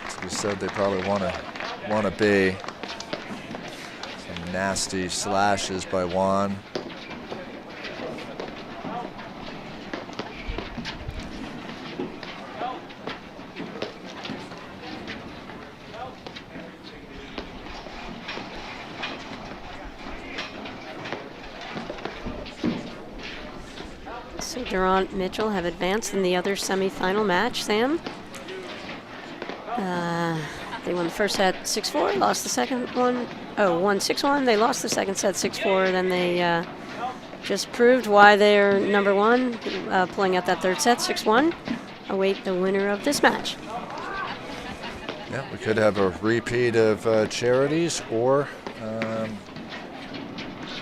As we said, they probably want to be. Some nasty slashes by Juan.
So Durant Mitchell have advanced in the other semifinal match, Sam. They won the first set 6-4, lost the second one. Oh, won 6-1. They lost the second set 6-4. Then they just proved why they're number one, pulling out that third set 6-1. Await the winner of this match.
Yeah, we could have a repeat of charities, or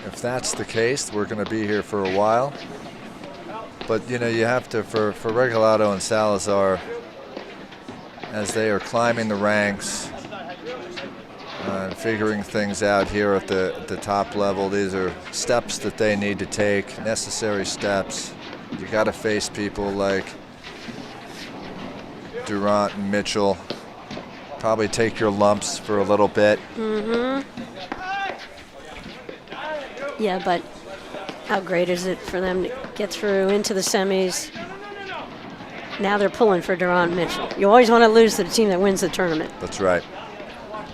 if that's the case, we're going to be here for a while. But you know, you have to, for Regalado and Salazar, as they are climbing the ranks and figuring things out here at the top level. These are steps that they need to take, necessary steps. You got to face people like Durant and Mitchell. Probably take your lumps for a little bit.
Yeah, but how great is it for them to get through into the semis? Now they're pulling for Durant Mitchell. You always want to lose to the team that wins the tournament.
That's right.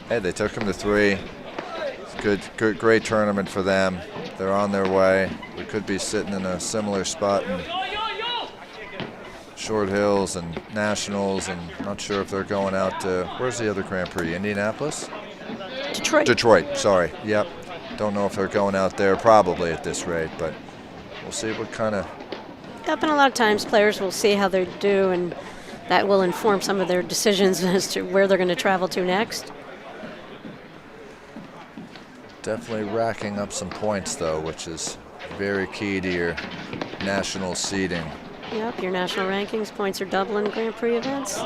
Hey, they took him to 3. Good, great tournament for them. They're on their way. We could be sitting in a similar spot in Short Hills and Nationals, and not sure if they're going out to, where's the other Grand Prix? Indianapolis? Detroit, sorry. Yep. Don't know if they're going out there, probably at this rate, but we'll see what kind of.
Yep, and a lot of times players will see how they do, and that will inform some of their decisions as to where they're going to travel to next.
Definitely racking up some points, though, which is very key to your national seeding.
Yep, your national rankings, points are double in Grand Prix events.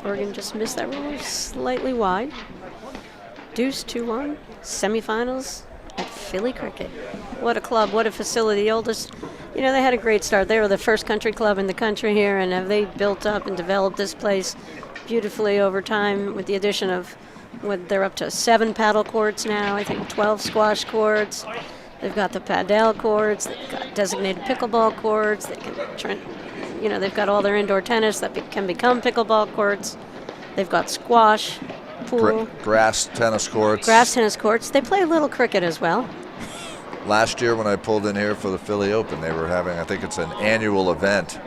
Oregon just missed that rule slightly wide. Deuce 2-1, semifinals at Philly Cricket. What a club, what a facility. The oldest, you know, they had a great start. They were the first country club in the country here, and have they built up and developed this place beautifully over time with the addition of, they're up to 7 paddle courts now, I think 12 squash courts. They've got the padel courts, they've got designated pickleball courts, they can, you know, they've got all their indoor tennis that can become pickleball courts. They've got squash, pool.
Grass tennis courts.
Grass tennis courts. They play a little cricket as well.
Last year when I pulled in here for the Philly Open, they were having, I think it's an annual event.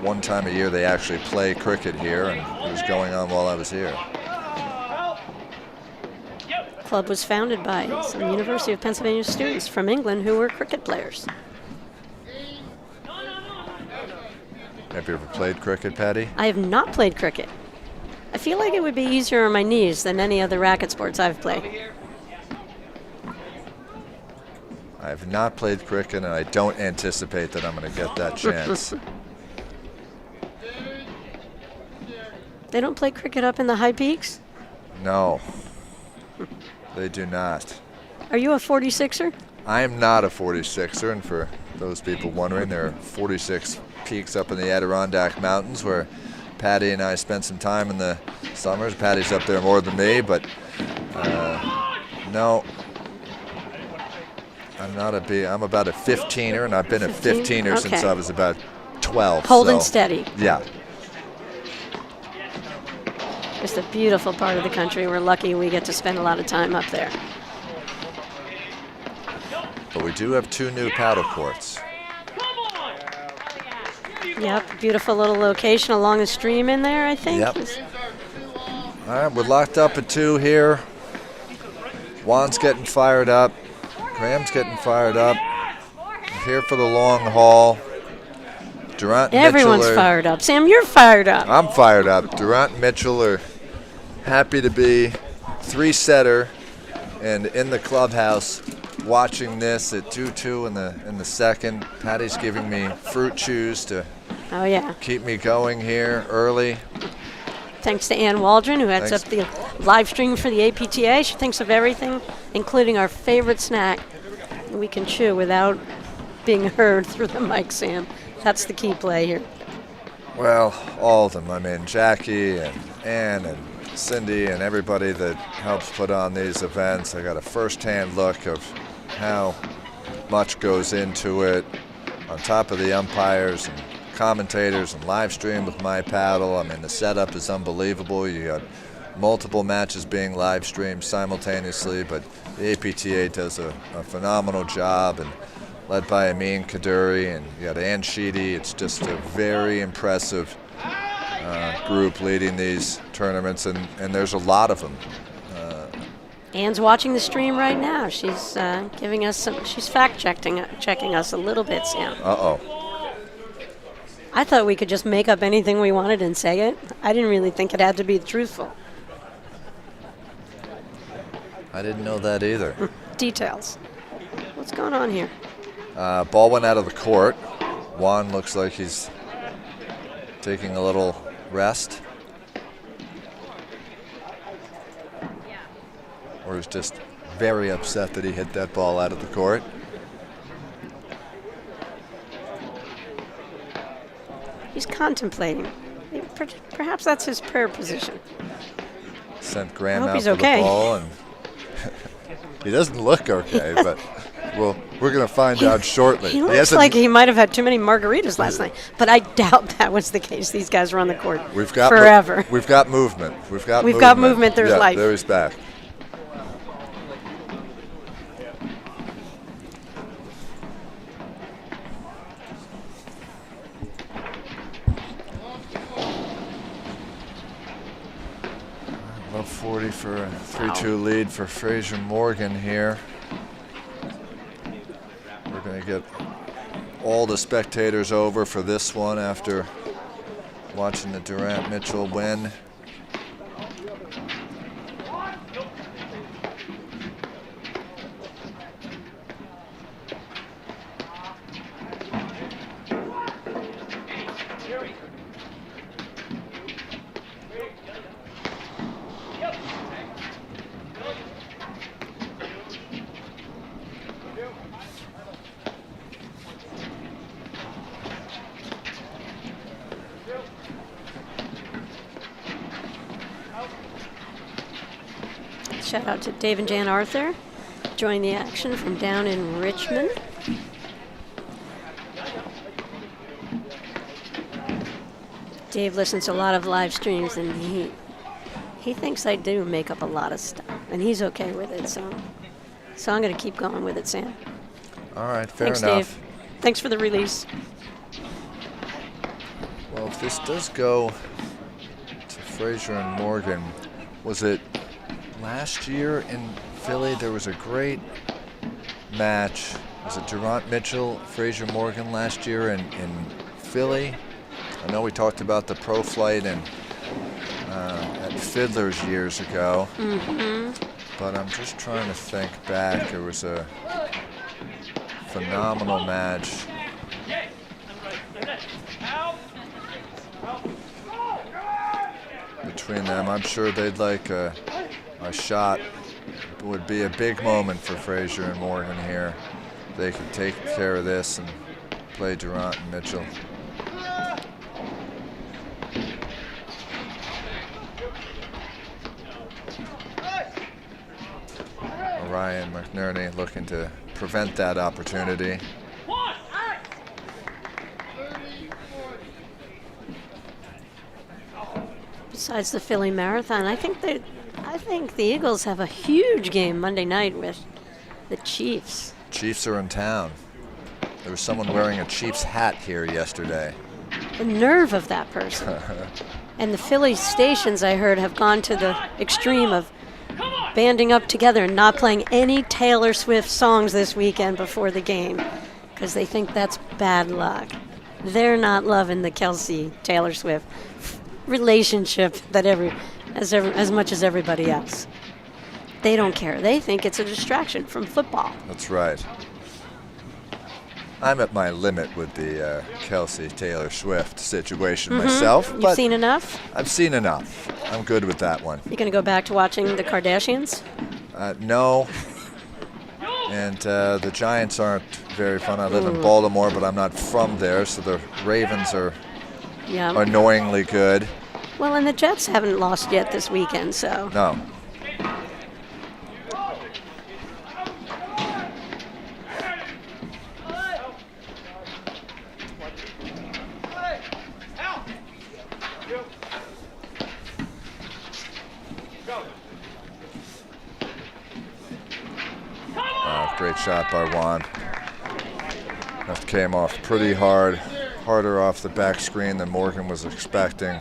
One time a year they actually play cricket here, and it was going on while I was here.
The club was founded by some University of Pennsylvania students from England who were cricket players.
Have you ever played cricket, Patty?
I have not played cricket. I feel like it would be easier on my knees than any other racket sports I've played.
I have not played cricket, and I don't anticipate that I'm going to get that chance.
They don't play cricket up in the high peaks?
No, they do not.
Are you a 46er?
I am not a 46er, and for those people wondering, there are 46 peaks up in the Adirondack Mountains where Patty and I spent some time in the summers. Patty's up there more than me, but no. I'm about a 15er, and I've been a 15er since
Okay.
I was about 12.
Holding
so,
steady.
Yeah.
Just a beautiful part of the country. We're lucky we get to spend a lot of time up there.
But we do have 2 new paddle courts.
Yep, beautiful little location along the stream in there, I think.
Yep. All right, we're locked up at 2 here. Juan's getting fired up. Graham's getting fired up. We're here for the long haul. Durant and
Everyone's
Mitchell
fired up. Sam, you're fired up.
I'm fired up. Durant and Mitchell are happy to be three-setter and in the clubhouse watching this at 2-2 in the second. Patty's giving me fruit chews to
Oh, yeah.
keep me going here early.
Thanks to Ann Waldron, who heads
Thanks.
up the live stream for the APTA. She thinks of everything, including our favorite snack that we can chew without being heard through the mic, Sam. That's the key play here.
Well, all of them. I mean, Jackie and Ann and Cindy and everybody that helps put on these events. I got a first-hand look of how much goes into it, on top of the umpires and commentators and live stream with my paddle. I mean, the setup is unbelievable. You got multiple matches being live streamed simultaneously, but the APTA does a phenomenal job, and led by Amin Kaduri, and you got Ann Sheedy. It's just a very impressive group leading these tournaments, and there's a lot of them.
Ann's watching the stream right now. She's giving us some. She's checking us a little bit, Sam.
Uh-oh.
I thought we could just make up anything we wanted and say it. I didn't really think it had to be truthful.
I didn't know that either.
Details. What's going on here?
Ball went out of the court. Juan looks like he's taking a little rest. Or is just very upset that he hit that ball out of the court.
He's contemplating. Perhaps that's his prayer position.
Sent Graham
I hope
out
he's
for
okay.
the ball, and he doesn't look okay, but we're going to find out shortly.
He looks like he might have had too many margaritas last night, but I doubt that was the case. These guys were on the court forever.
We've got movement. We've got
movement. There's life.
There he's back. Above 40 for a 3-2 lead for Fraser Morgan here. We're going to get all the spectators over for this one after watching the Durant Mitchell win.
Shout out to Dave and Jan Arthur, joining the action from down in Richmond. Dave listens to a lot of live streams, and he thinks I do make up a lot of stuff, and he's okay with it. So I'm going to keep going with it, Sam.
All right, fair
Thanks,
enough.
Dave. Thanks for the release.
Well, if this does go to Fraser and Morgan, was it last year in Philly? There was a great match. Was it Durant Mitchell, Fraser Morgan last year in Philly? I know we talked about the pro flight and at Fiddler's years ago, but I'm just trying to think back. There was a phenomenal match. Between them, I'm sure they'd like a shot. It would be a big moment for Fraser and Morgan here. They could take care of this and play Durant and Mitchell. Arraya and McNerney looking to prevent that opportunity.
Besides the Philly Marathon, I think the Eagles have a huge game Monday night with the Chiefs.
Chiefs are in town. There was someone wearing a Chiefs hat here yesterday.
The nerve of that person. And the Philly stations, I heard, have gone to the extreme of banding up together and not playing any Taylor Swift songs this weekend before the game because they think that's bad luck. they're not loving the Kelsey Taylor Swift relationship that as much as everybody else. They don't care. They think it's a distraction from football.
That's right. I'm at my limit with the Kelsey Taylor Swift situation myself.
You've
but
seen enough?
I've seen enough. I'm good with that one.
You going to go back to watching the Kardashians?
No. And the Giants aren't very fun. I live in Baltimore, but I'm not from there, so the Ravens are annoyingly good.
Well, and the Jets haven't lost yet this weekend, so.
No. Great shot by Juan. That came off pretty hard, harder off the back screen than Morgan was expecting.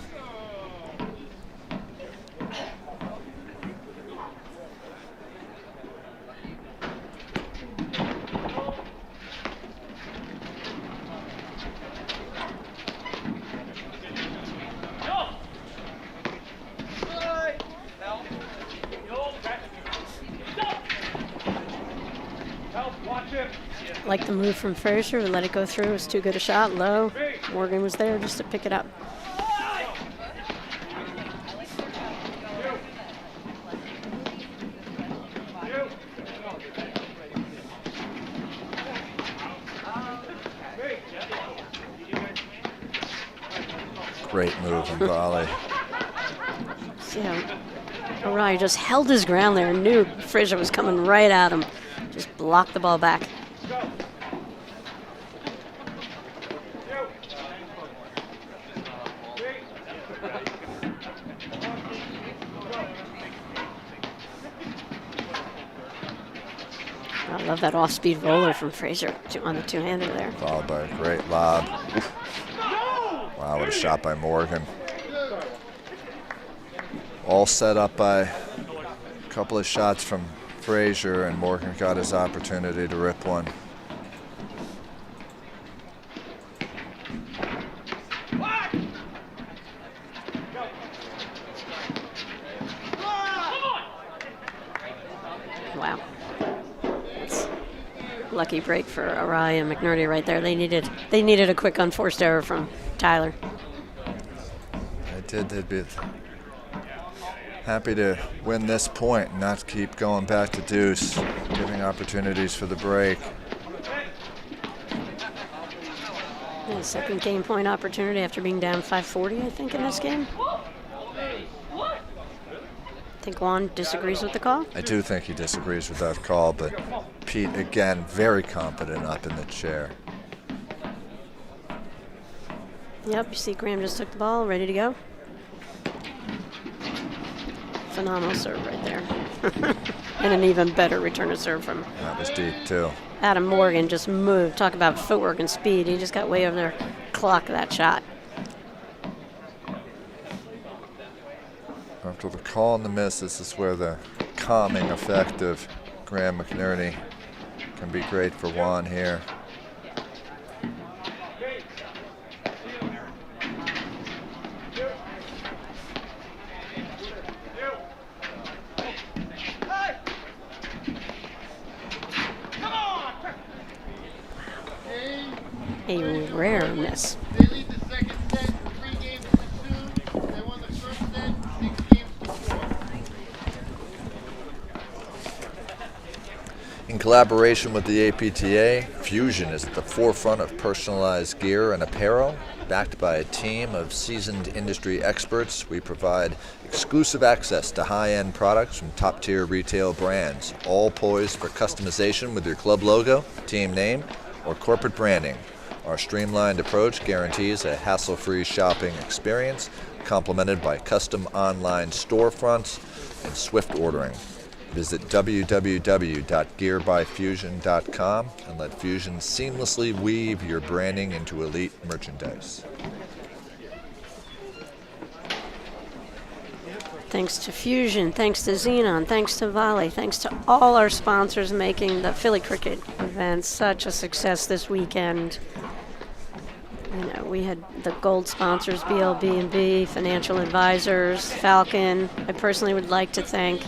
Like the move from Fraser, let it go through. It was too good a shot, low. Morgan was there just to pick it up.
Great move from volley.
Yeah, Arraya just held his ground there and knew Fraser was coming right at him. Just blocked the ball back. I love that off-speed roller from Fraser on the two-hander there.
Followed by a great lob. Wow, what a shot by Morgan. All set up by a couple of shots from Fraser, and Morgan got his opportunity to rip one.
Wow. That's a lucky break for Arraya and McNerney right there. They needed a quick unforced error from Tyler.
They'd be happy to win this point and not keep going back to deuce, giving opportunities for the break.
And second game point opportunity after being down 540, I think, in this game. I think Juan disagrees with the call.
I do think he disagrees with that call, but Pete, again, very confident up in the chair.
Yep, you see Graham just took the ball, ready to go. Phenomenal serve right there. And an even better return to serve from
That was deep, too.
Adam Morgan. Just moved. Talk about footwork and speed. He just got way over there, clocked that shot.
After the call and the miss, this is where the calming effect of Graham McNerney can be great for Juan here.
A rare miss.
They lead the second set 3 games to 2. They won the first set 6 games to 4.
In collaboration with the APTA, Fusion is at the forefront of personalized gear and apparel. Backed by a team of seasoned industry experts, we provide exclusive access to high-end products from top-tier retail brands, all poised for customization with your club logo, team name, or corporate branding. Our streamlined approach guarantees a hassle-free shopping experience, complemented by custom online storefronts and swift ordering. Visit www.gearbyfusion.com and let Fusion seamlessly weave your branding into elite merchandise.
Thanks to Fusion, thanks to Xenon, thanks to Volley, thanks to all our sponsors making the Philly Cricket event such a success this weekend. You know, we had the gold sponsors, BLB&B, financial advisors, Falcon. I personally would like to thank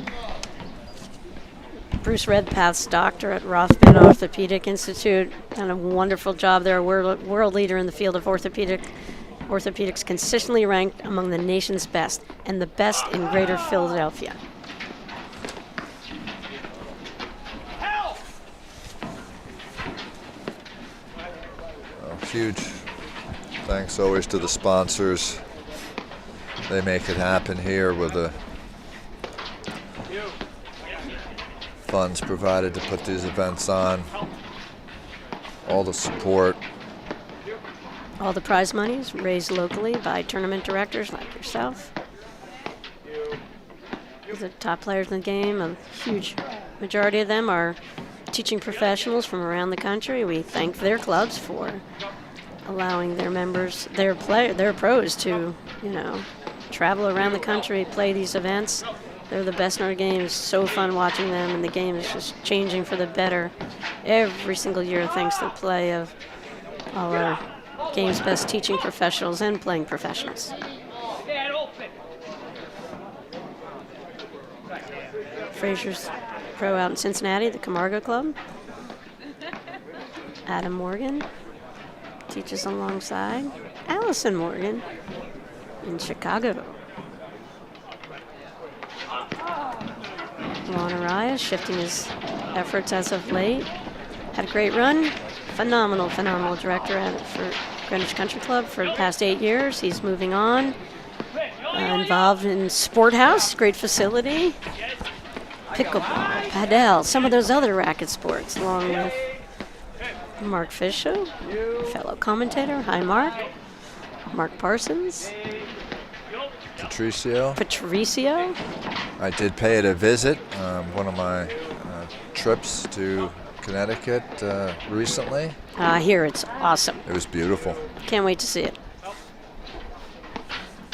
Bruce Redpath's doctor at Rothman Orthopedic Institute. Done a wonderful job. They're a world leader in the field of orthopedics, consistently ranked among the nation's best and the best in Greater Philadelphia.
Huge thanks always to the sponsors. They make it happen here with the funds provided to put these events on. All the support.
All the prize money is raised locally by tournament directors like yourself. The top players in the game, a huge majority of them are teaching professionals from around the country. We thank their clubs for allowing their members, their pros to, you know, travel around the country, play these events. They're the best in our game. It's so fun watching them, and the game is just changing for the better every single year thanks to the play of all our game's best teaching professionals and playing professionals. Fraser's pro out in Cincinnati, the Camargo Club. Adam Morgan teaches alongside Allison Morgan in Chicago. Juan Arraya shifting his efforts as of late. Had a great run. Phenomenal director for Greenwich Country Club for the past 8 years. He's moving on. Involved in Sport House, great facility. Pickleball, padel, some of those other racket sports, along with Mark Fisher, fellow commentator. Hi, Mark. Mark Parsons.
Patricio. I did pay it a visit. One of my trips to Connecticut recently.
I hear it's awesome.
It was beautiful.
Can't wait to see it.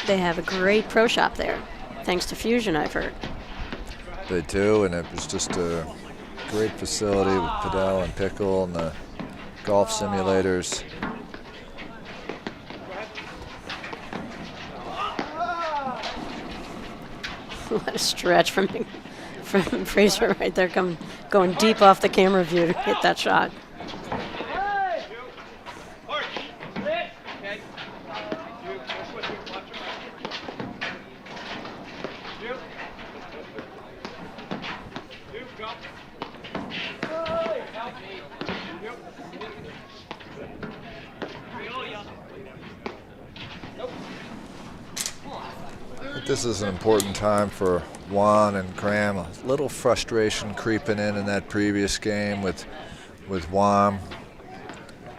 They have a great pro shop there, thanks to Fusion, I've heard.
They do, and it was just a great facility with padel and pickle and the golf simulators.
What a stretch from Fraser right there, going deep off the camera view to hit that shot.
This is an important time for Juan and Graham. A little frustration creeping in that previous game with Juan.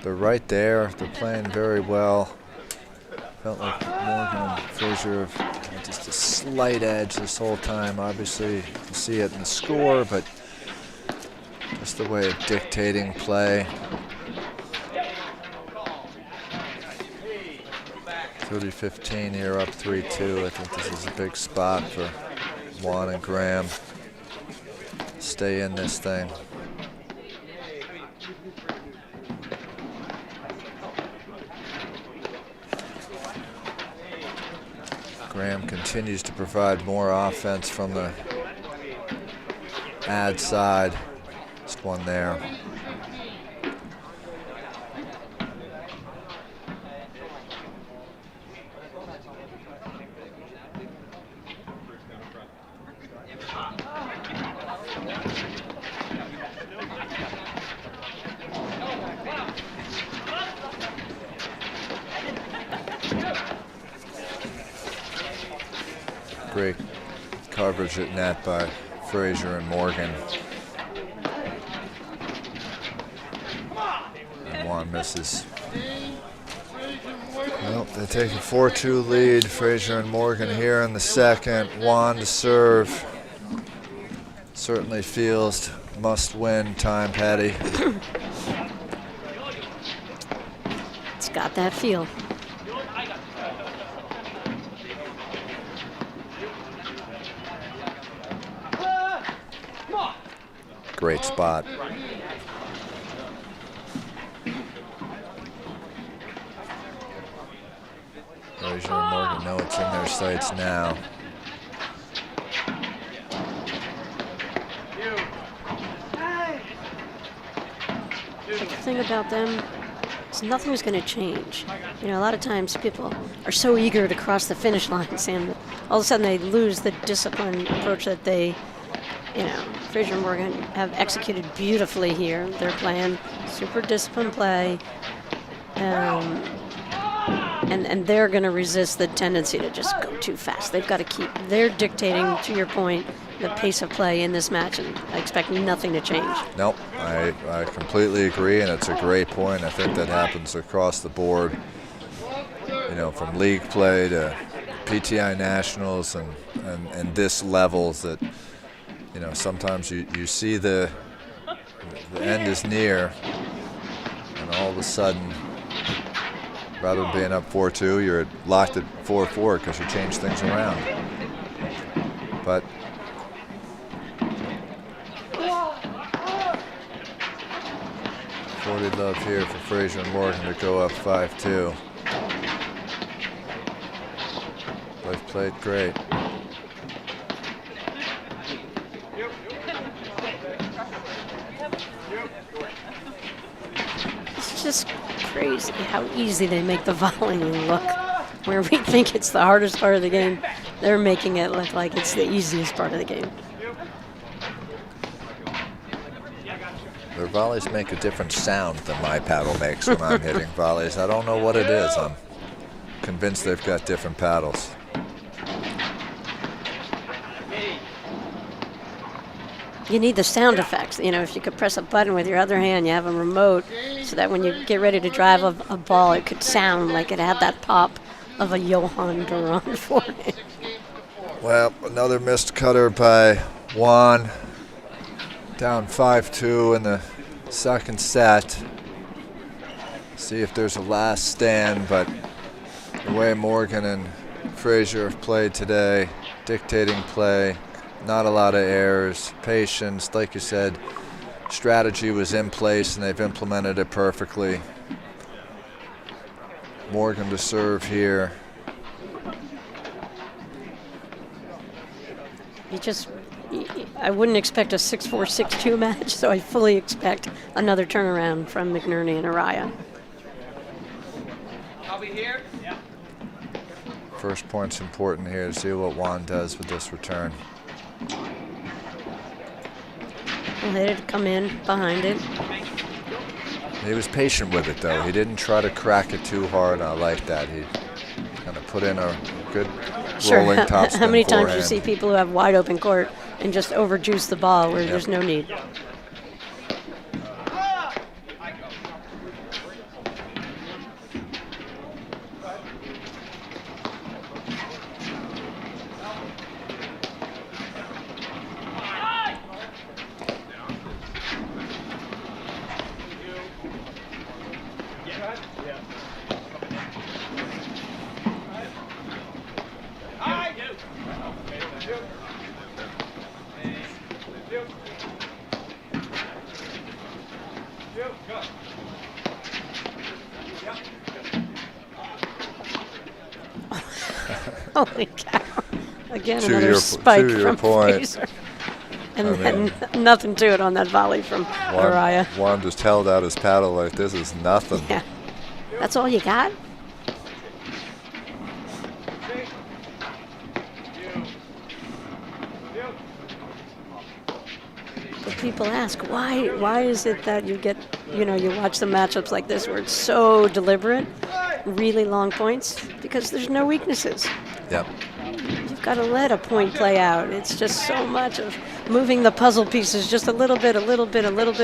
They're right there. They're playing very well. Felt like Morgan and Fraser have had just a slight edge this whole time. Obviously, you can see it in the score, but just the way of dictating play. 30-15 here, up 3-2. I think this is a big spot for Juan and Graham. Stay in this thing. Graham continues to provide more offense from the ad side. Just one there. Great coverage at net by Fraser and Morgan. And Juan misses. Well, they take a 4-2 lead. Fraser and Morgan here in the second. Juan to serve. Certainly feels must-win time, Patty.
It's got that feel.
Great spot. Fraser and Morgan know it's in their sights now.
The thing about them is nothing's going to change. You know, a lot of times people are so eager to cross the finish line, Sam, that all of a sudden they lose the disciplined approach that they, you know, Fraser and Morgan have executed beautifully here. They're playing super disciplined play. And they're going to resist the tendency to just go too fast. They've got to keep, they're dictating, to your point, the pace of play in this match, and I expect nothing to change.
Nope, I completely agree, and it's a great point. I think that happens across the board, you know, from league play to PTI Nationals and this levels that, you know, sometimes you see the end is near, and all of a sudden, rather than being up 4-2, you're locked at 4-4 because you change things around. But Forty love here for Fraser and Morgan to go up 5-2. Both played great.
It's just crazy how easy they make the volleying look. Where we think it's the hardest part of the game, they're making it look like it's the easiest part of the game.
Their volleys make a different sound than my paddle makes when I'm hitting volleys. I don't know what it is. I'm convinced they've got different paddles.
You need the sound effects. You know, if you could press a button with your other hand, you have a remote, so that when you get ready to drive a ball, it could sound like it had that pop of a Johan Durant forehand.
Well, another missed cutter by Juan. Down 5-2 in the second set. See if there's a last stand, but the way Morgan and Fraser have played today, dictating play, not a lot of errors, patience, like you said, strategy was in place and they've implemented it perfectly. Morgan to serve here.
I wouldn't expect a 6-4, 6-2 match, so I fully expect another turnaround from McNerney and Arraya.
I'll be here. Yeah.
First point's important here to see what Juan does with this return.
Well, they did come in behind it.
He was patient with it, though. He didn't try to crack it too hard. I like that. He kind of put in a good rolling topspin
How many times do you
forehand.
see people who have wide open court and just overjuice the ball where there's no need? Holy cow. Again, another spike from Fraser. And nothing to it on that volley from Arraya.
Juan just held out his paddle like this is nothing.
Yeah. That's all you got? But people ask, why is it that you get, you know, you watch the matchups like this where it's so deliberate, really long points? Because there's no weaknesses.
Yep.
You've got to let a point play out. It's just so much of moving the puzzle pieces just a little bit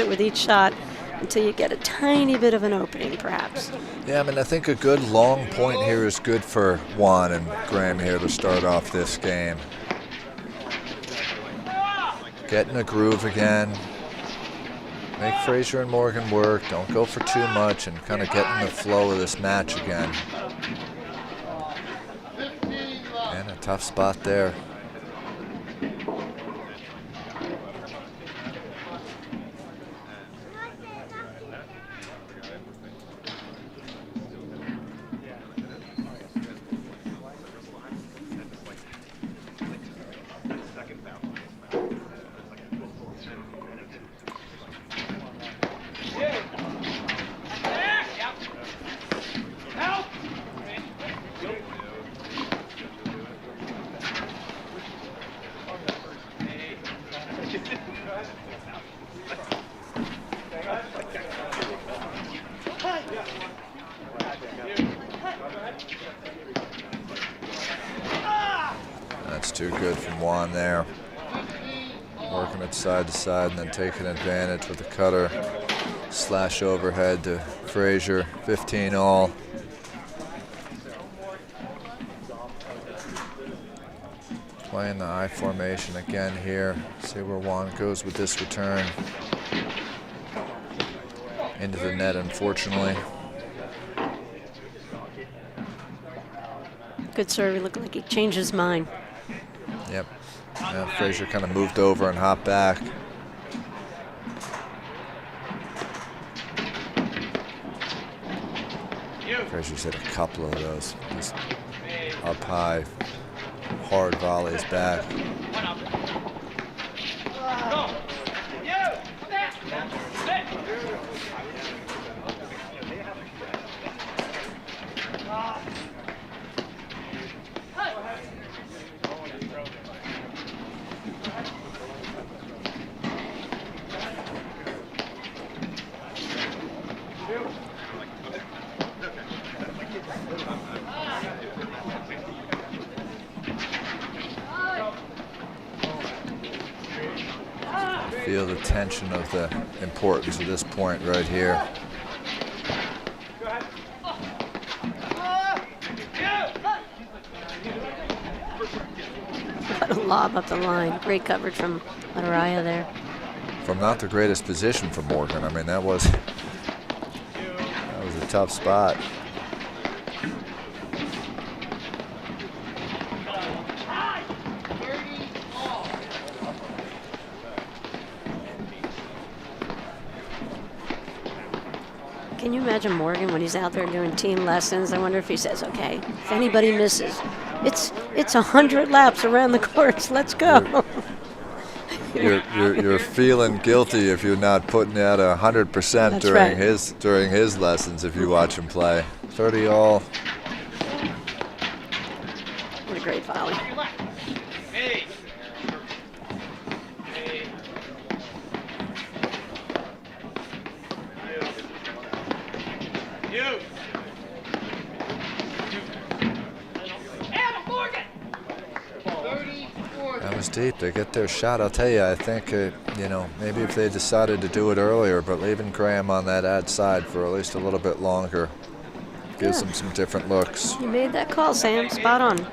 with each shot until you get a tiny bit of an opening, perhaps.
Yeah, I mean, I think a good long point here is good for Juan and Graham here to start off this game. Get in a groove again. Make Fraser and Morgan work. Don't go for too much and kind of get in the flow of this match again. And a tough spot there. there. Working it side to side and then taking advantage with the cutter. Slash overhead to Fraser, 15 all. Playing the I formation again here. See where Juan goes with this return. Into the net, unfortunately.
Good serve. He looked like he changed his mind.
Yep. Yeah, Fraser kind of moved over and hopped back. Fraser's hit a couple of those. Just up high, hard volleys back. Feel the tension of the importance of this point right here.
What a lob up the line. Great coverage from Arraya there.
From not the greatest position for Morgan. I mean, that was a tough spot.
Can you imagine Morgan when he's out there doing team lessons? I wonder if he says, okay, if anybody misses, it's 100 laps around the course. Let's go.
You're feeling guilty if you're not putting out 100% during his lessons if you watch him play. 30 all.
What a great volley.
That was deep. They get their shot. I'll tell you, I think, maybe if they decided to do it earlier, but leaving Graham on that ad side for at least a little bit longer gives them some different looks.
You made that call, Sam. Spot on.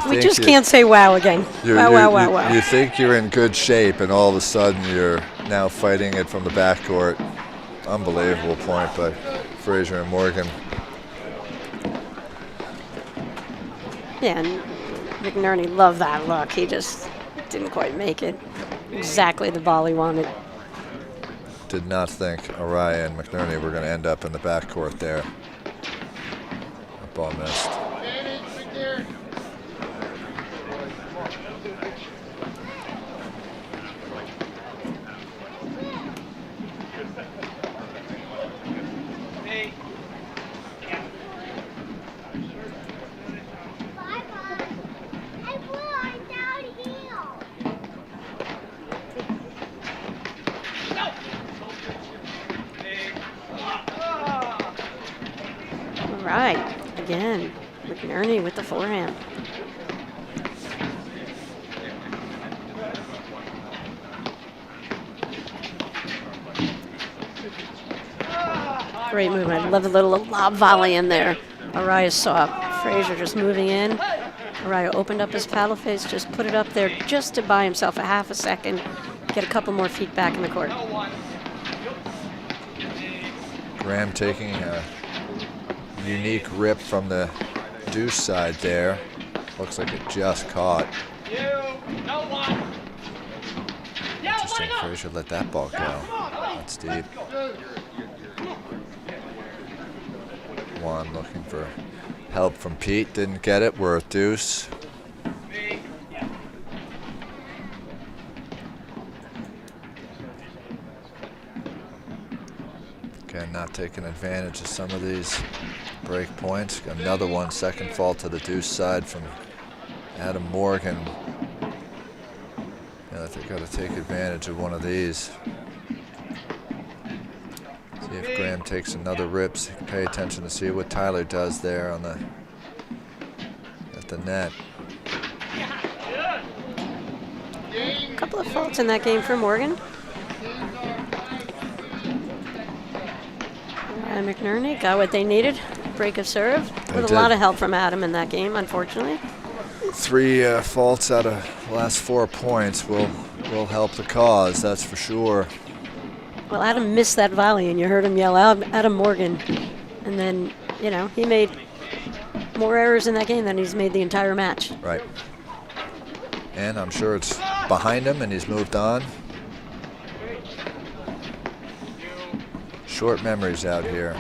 We just can't say wow again. Wow.
You think you're in good shape, and all of a sudden you're now fighting it from the backcourt. Unbelievable point by Fraser and Morgan.
Yeah, and McNerney loved that look. He just didn't quite make it. Exactly the ball he wanted.
Did not think Arraya and McNerney were going to end up in the backcourt there. That ball missed.
Right, again, McNerney with the forehand. Great movement. I love the little lob volley in there. Arraya saw Fraser just moving in. Arraya opened up his paddle face, just put it up there just to buy himself a half a second, get a couple more feet back in the court.
Graham taking a unique rip from the deuce side there. Looks like it just caught. Interesting, Fraser let that ball go. That's deep. Juan looking for help from Pete, didn't get it. We're at deuce. Again, not taking advantage of some of these break points. Got another one, second fault to the deuce side from Adam Morgan. Yeah, they've got to take advantage of one of these. See if Graham takes another rip. Pay attention to see what Tyler does there on the at the net.
A couple of faults in that game for Morgan. McNerney got what they needed. Break of serve. With a lot of help from Adam in that game, unfortunately.
3 faults out of the last 4 points will help the cause, that's for sure.
Well, Adam missed that volley, and you heard him yell out, Adam Morgan. And then, you know, he made more errors in that game than he's made the entire match.
Right. And I'm sure it's behind him, and he's moved on. Short memories out here.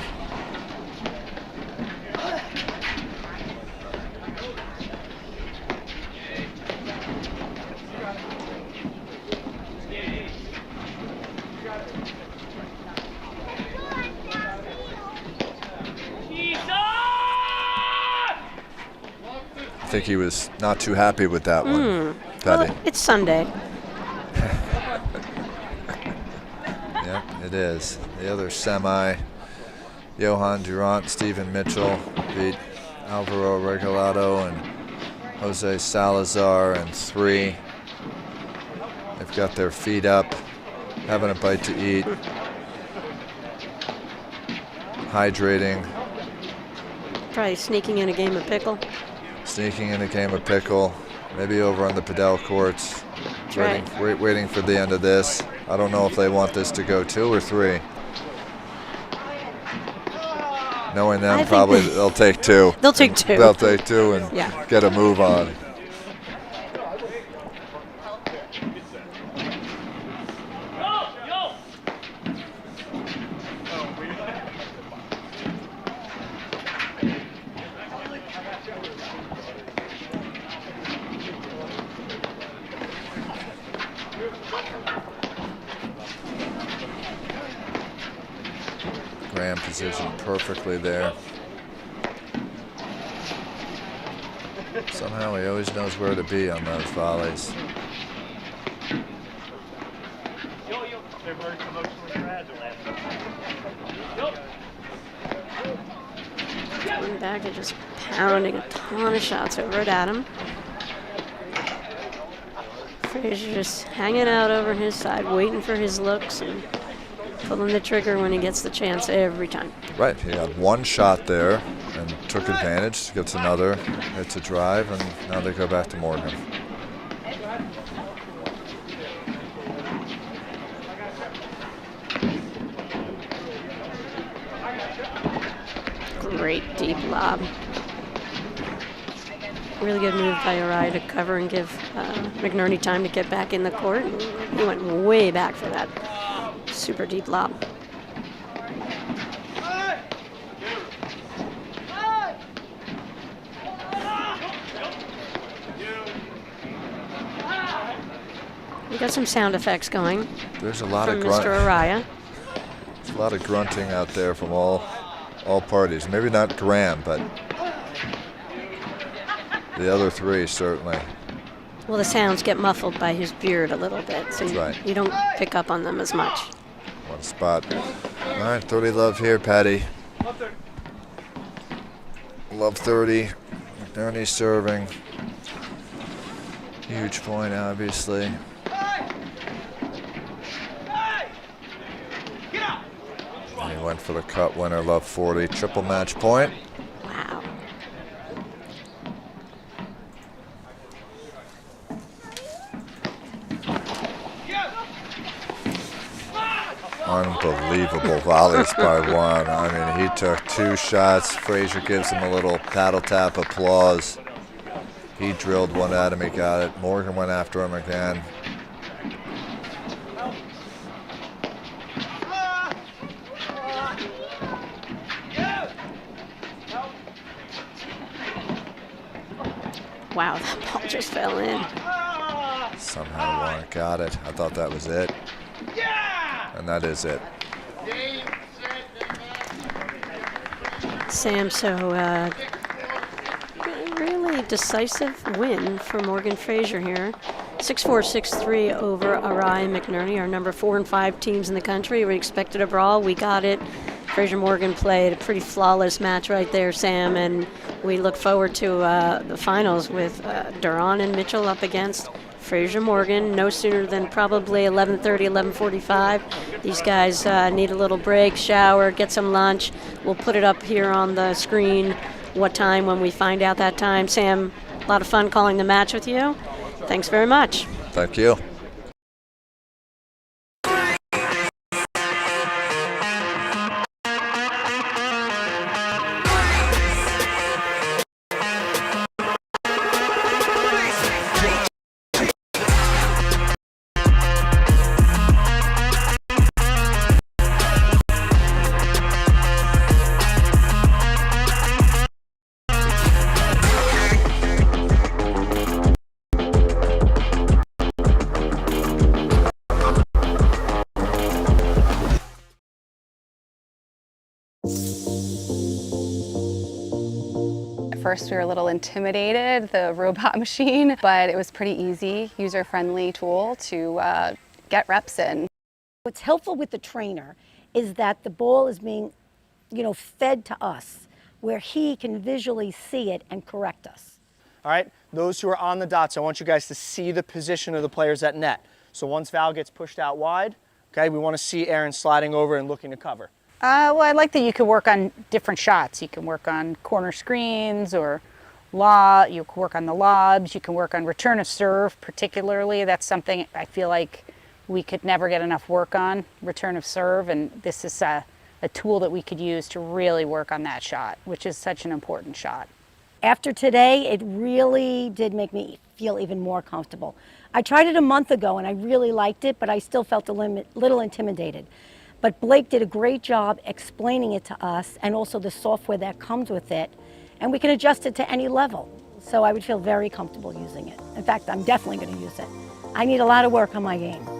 I think he was not too happy with that one, Patty.
Well, it's Sunday.
Yep, it is. The other semi, Johan Durant, Stephen Mitchell beat Alvaro Regalado and Jose Salazar in 3. They've got their feet up, having a bite to eat, hydrating.
Probably sneaking in a game of pickle.
Sneaking in a game of pickle, maybe over on the Padel courts, waiting for the end of this. I don't know if they want this to go 2 or 3. Knowing them, probably they'll take 2.
They'll take 2.
They'll take 2 and get a move on. Graham positioned perfectly there. Somehow he always knows where to be on those volleys.
Coming back and just pounding a ton of shots over at Adam. Fraser just hanging out over his side, waiting for his looks and pulling the trigger when he gets the chance every time.
Right, he had one shot there and took advantage, gets another, hits a drive, and now they go back to Morgan.
Great deep lob. Really good move by Arraya to cover and give McNerney time to get back in the court. He went way back for that super deep lob. We got some sound effects going.
There's a lot
from
of
Mr. Arraya.
There's a lot of grunting out there from all parties. Maybe not Graham, but the other 3 certainly.
Well, the sounds get muffled by his beard a little bit, so you don't pick up on them as much.
One spot. All right, 30 love here, Patty. Love 30. McNerney serving. Huge point, obviously. And he went for the cut winner, love 40. Triple match point.
Wow.
Unbelievable volleys by one. I mean, he took 2 shots. Fraser gives him a little paddle tap applause. He drilled one at him, he got it. Morgan went after him again.
Wow, that ball just fell in.
Somehow Warren got it. I thought that was it. And that is it.
Sam. So really decisive win for Morgan Fraser here. 6-4, 6-3 over Arraya and McNerney, our number 4 and 5 teams in the country. We expected a brawl. We got it. Fraser Morgan played a pretty flawless match right there, Sam, and we look forward to the finals with Duran and Mitchell up against Fraser Morgan no sooner than probably 11:30, 11:45. These guys need a little break, shower, get some lunch. We'll put it up here on the screen what time when we find out that time. Sam, a lot of fun calling the match with you. Thanks very much.
Thank you.
At first we were a little intimidated, the robot machine, but it was pretty easy, user-friendly tool to get reps in.
What's helpful with the trainer is that the ball is being, fed to us, where he can visually see it and correct us.
All right, those who are on the dots, I want you guys to see the position of the players at net. So once Val gets pushed out wide, okay, we want to see Aaron sliding over and looking to cover.
Well, I like that you can work on different shots. You can work on corner screens or you can work on the lobs, you can work on return of serve particularly. That's something I feel like we could never get enough work on, return of serve, and this is a tool that we could use to really work on that shot, which is such an important shot.
After today, it really did make me feel even more comfortable. I tried it a month ago and I really liked it, but I still felt a little intimidated. But Blake did a great job explaining it to us and also the software that comes with it, and we can adjust it to any level. So I would feel very comfortable using it. In fact, I'm definitely going to use it. I need a lot of work on my game.